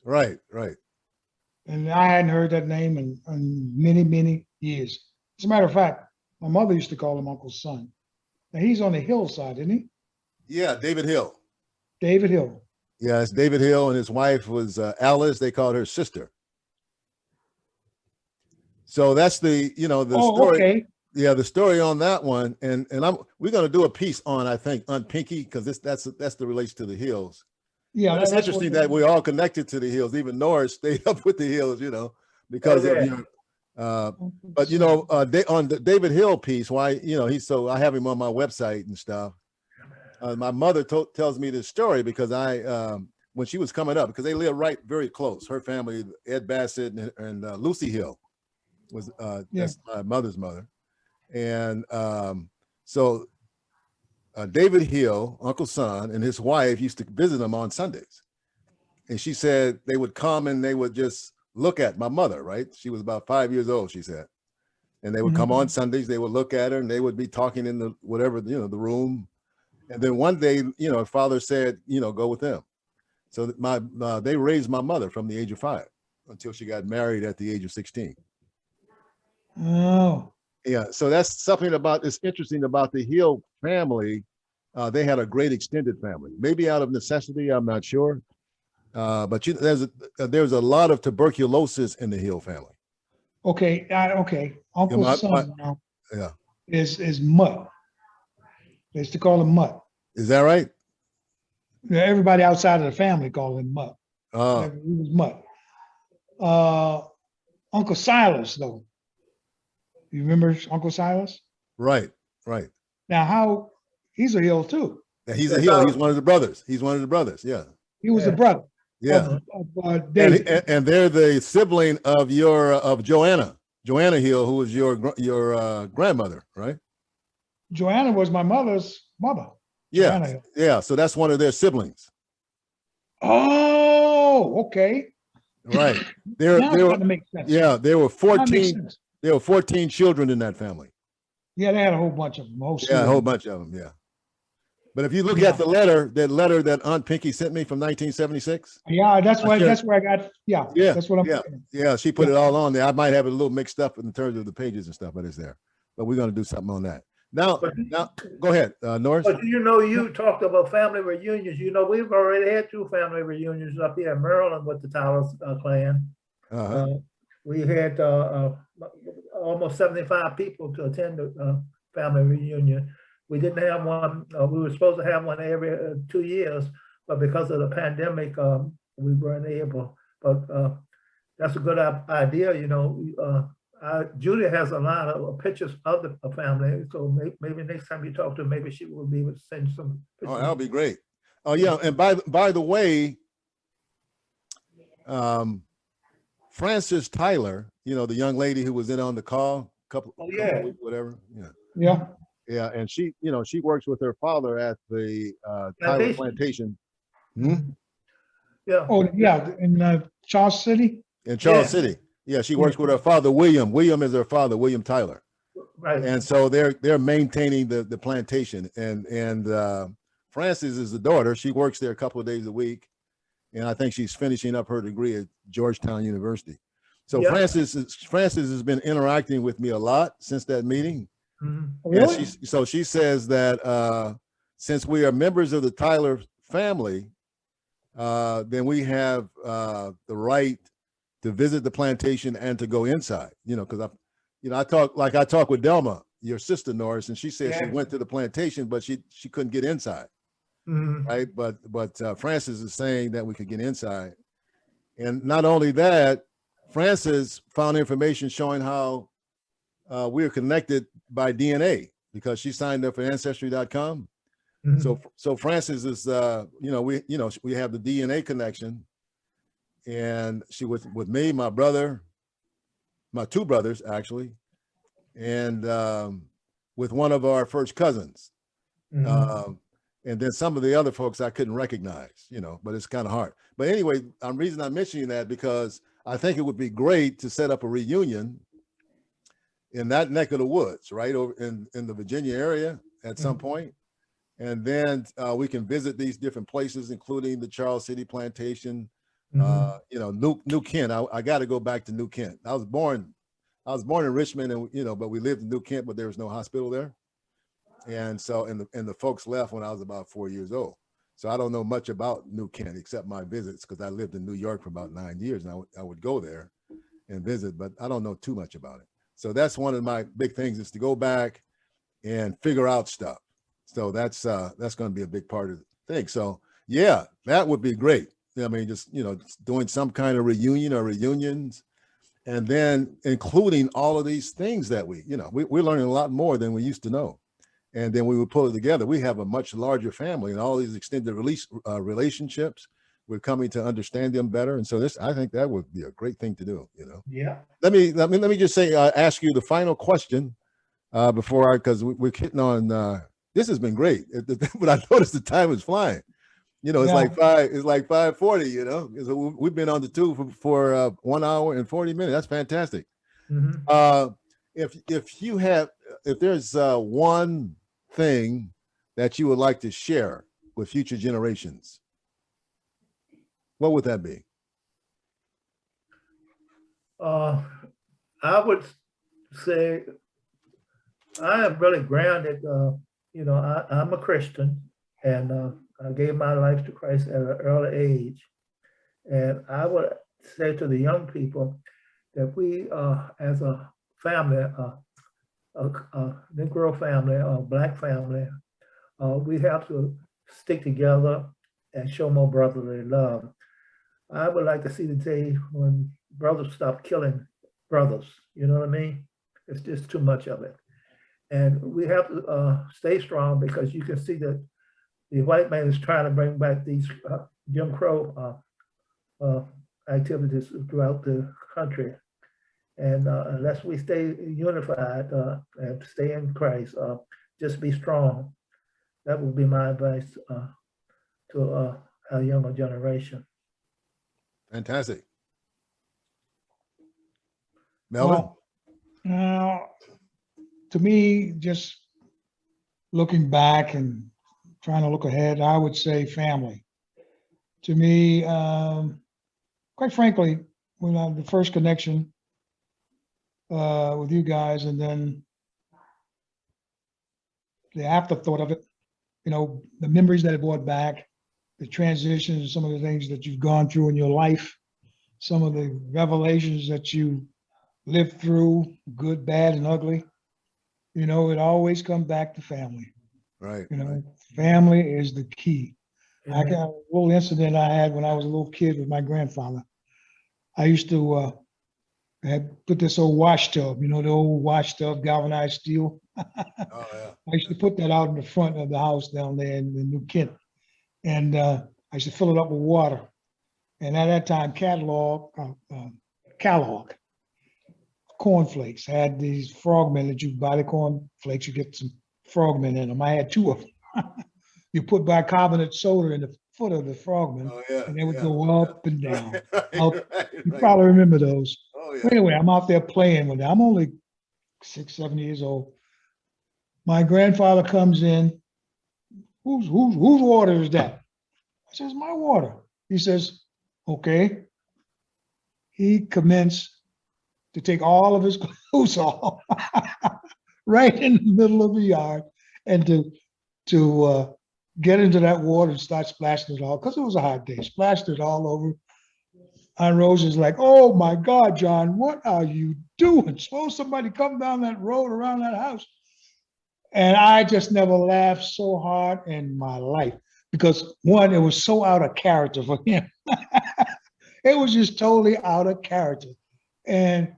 Right. And I hadn't heard that name in many, many years. As a matter of fact, my mother used to call him Uncle Son. Now he's on the hillside, isn't he? Yeah, David Hill. David Hill. Yeah, it's David Hill, and his wife was Alice. They called her sister. So that's the story. Okay. Yeah, the story on that one, and we're going to do a piece on, I think, on Pinky, because that's the relation to the Hills. Yeah, that's interesting that we're all connected to the Hills. Even Norris stayed up with the Hills, because of your. But on the David Hill piece, why I have him on my website and stuff. My mother tells me this story because when she was coming up, because they live right very close. Her family, Ed Bassett and Lucy Hill, was that's my mother's mother. And so David Hill, Uncle Son, and his wife used to visit him on Sundays. And she said they would come and they would just look at my mother, right? She was about 5 years old, she said. And they would come on Sundays, they would look at her and they would be talking in the whatever, the room. And then one day, her father said, go with them. So they raised my mother from the age of 5 until she got married at the age of 16. Oh. Yeah, so that's something it's interesting about the Hill family. They had a great extended family, maybe out of necessity, I'm not sure. But there's a lot of tuberculosis in the Hill family. Okay, Uncle Son is Mutt. They used to call him Mutt. Is that right? Yeah, everybody outside of the family called him Mutt. He was Mutt. Uncle Silas, though. You remember Uncle Silas? Right. Now, he's a Hill too. Yeah, he's a Hill. He's one of the brothers. Yeah. He was a brother. Yeah. Of David. And they're the sibling of Joanna Hill, who was your grandmother, right? Joanna was my mother's mother. Yeah. So that's one of their siblings. Oh, okay. Right. There makes sense. Yeah, there were 14. There were 14 children in that family. Yeah, they had a whole bunch of them. A whole bunch of them. Yeah. But if you look at that letter that Aunt Pinky sent me from 1976. Yeah, that's where I got. Yeah. That's what I'm saying. Yeah, she put it all on there. I might have it a little mixed up in terms of the pages and stuff, but it's there. But we're going to do something on that. Now, go ahead, Norris. But you talked about family reunions. We've already had 2 family reunions up here in Maryland with the Tyler clan. We had almost 75 people to attend the family reunion. We didn't have one. We were supposed to have one every 2 years, but because of the pandemic, we weren't able. But that's a good idea. Julia has a lot of pictures of the family, so maybe next time you talk to her, maybe she will be able to send some pictures. Oh, that'll be great. Oh, yeah, and by the way, Frances Tyler, the young lady who was in on the call, couple weeks, whatever. Yeah, and she works with her father at the Tyler plantation. Yeah. Oh, yeah, in Charles City. In Charles City. Yeah, she works with her father, William. William is her father, William Tyler. Right. And so they're maintaining the plantation. And Frances is the daughter. She works there a couple of days a week. And I think she's finishing up her degree at Georgetown University. So Frances has been interacting with me a lot since that meeting. Really? And she says that since we are members of the Tyler family, then we have the right to visit the plantation and to go inside. Because I talk with Delma, your sister Norris, and she said she went to the plantation, but she couldn't get inside. Right, but Francis is saying that we could get inside, and not only that, Francis found information showing how we're connected by DNA because she signed up for Ancestry.com. So Francis is, we have the DNA connection, and she was with me, my brother, my two brothers actually, and with one of our first cousins. And then some of the other folks I couldn't recognize, but it's kind of hard. But anyway, reason I'm mentioning that because I think it would be great to set up a reunion in that neck of the woods, right over in the Virginia area at some point. And then we can visit these different places, including the Charles City Plantation, New Kent. I got to go back to New Kent. I was born in Richmond, and but we lived in New Kent, but there was no hospital there. And so, and the folks left when I was about 4 years old. So I don't know much about New Kent except my visits, because I lived in New York for about 9 years, and I would go there and visit, but I don't know too much about it. So that's one of my big things, is to go back and figure out stuff. So that's going to be a big part of the thing. So yeah, that would be great. I mean, just doing some kind of reunion or reunions, and then including all of these things that we're learning a lot more than we used to know. And then we would pull it together. We have a much larger family, and all these extended relationships, we're coming to understand them better. And so I think that would be a great thing to do. Yeah. Let me just say, ask you the final question because we're hitting on. This has been great, but I noticed the time is flying. It's like 5:40. We've been on the tube for 1 hour and 40 minutes. That's fantastic. If there's one thing that you would like to share with future generations, what would that be? I would say I am really grounded. I'm a Christian, and I gave my life to Christ at an early age. And I would say to the young people that we, as a family, a Negro family, a Black family, we have to stick together and show more brotherly love. I would like to see the day when brothers stop killing brothers. You know what I mean? It's just too much of it. And we have to stay strong, because you can see that the white man is trying to bring back these Jim Crow activities throughout the country. And unless we stay unified and stay in Christ, just be strong. That would be my advice to our younger generation. Fantastic. Melvin? Well, to me, just looking back and trying to look ahead, I would say family. To me, quite frankly, when I had the first connection with you guys, and then the afterthought of it, the memories that it brought back, the transitions, some of the things that you've gone through in your life, some of the revelations that you lived through, good, bad, and ugly. It always comes back to family. Right. Family is the key. I got a little incident I had when I was a little kid with my grandfather. I used to put this old wash tub, the old wash tub, galvanized steel. Oh, yeah. I used to put that out in the front of the house down there in New Kent. And I used to fill it up with water. And at that time, Kellogg cornflakes had these frogmen that you buy the cornflakes, you get some frogmen in them. I had 2 of them. You put bicarbonate soda in the foot of the frogman, and they would go up and down. You probably remember those. Oh, yeah. But anyway, I'm out there playing with it. I'm only 6, 7 years old. My grandfather comes in. Whose water is that? I says, my water. He says, okay. He commenced to take all of his clothes off right in the middle of the yard, and to get into that water and start splashing it all, because it was a hot day, splashed it all over. Aunt Rose is like, oh my God, John, what are you doing? Suppose somebody come down that road around that house. And I just never laughed so hard in my life because one, it was so out of character for him. It was just totally out of character. And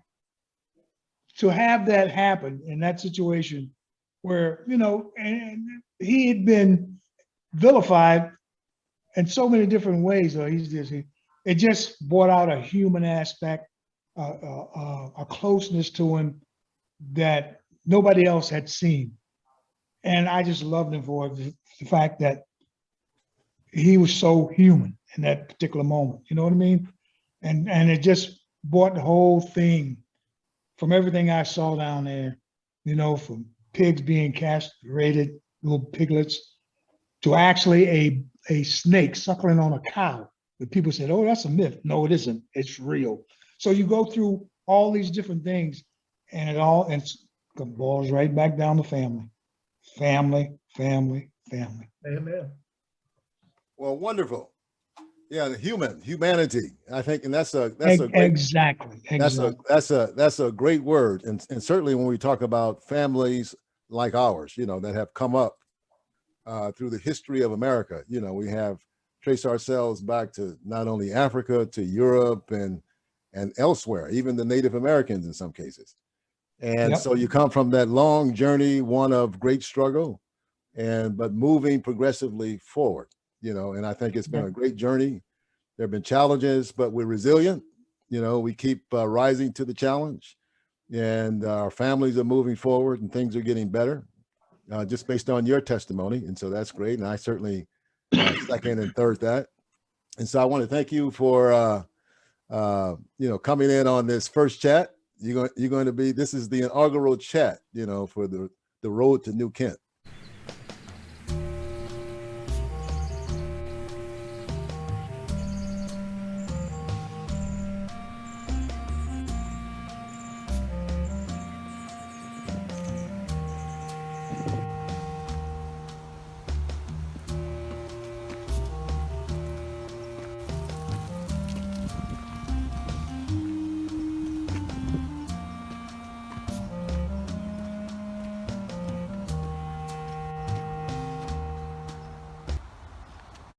to have that happen in that situation where, you know, and he had been vilified in so many different ways, or it just brought out a human aspect, a closeness to him that nobody else had seen. And I just loved him for the fact that he was so human in that particular moment. You know what I mean? And it just brought the whole thing from everything I saw down there, you know, from pigs being castrated, little piglets, to actually a snake suckling on a cow. But people said, oh, that's a myth. No, it isn't. It's real. So you go through all these different things, and it boils right back down to family. Family, family, family. Amen. Well, wonderful. Yeah, the humanity. I think, and that's a great, Exactly. that's a great word. And certainly when we talk about families like ours, you know, that have come up through the history of America, you know, we have traced ourselves back to not only Africa, to Europe and elsewhere, even the Native Americans in some cases. And so you come from that long journey, one of great struggle, but moving progressively forward, you know, and I think it's been a great journey. There have been challenges, but we're resilient. You know, we keep rising to the challenge, and our families are moving forward and things are getting better just based on your testimony. And so that's great. And I certainly second and third that. And so I want to thank you for, you know, coming in on this first chat. You're going to be, this is the inaugural chat, you know, for the road to New Kent.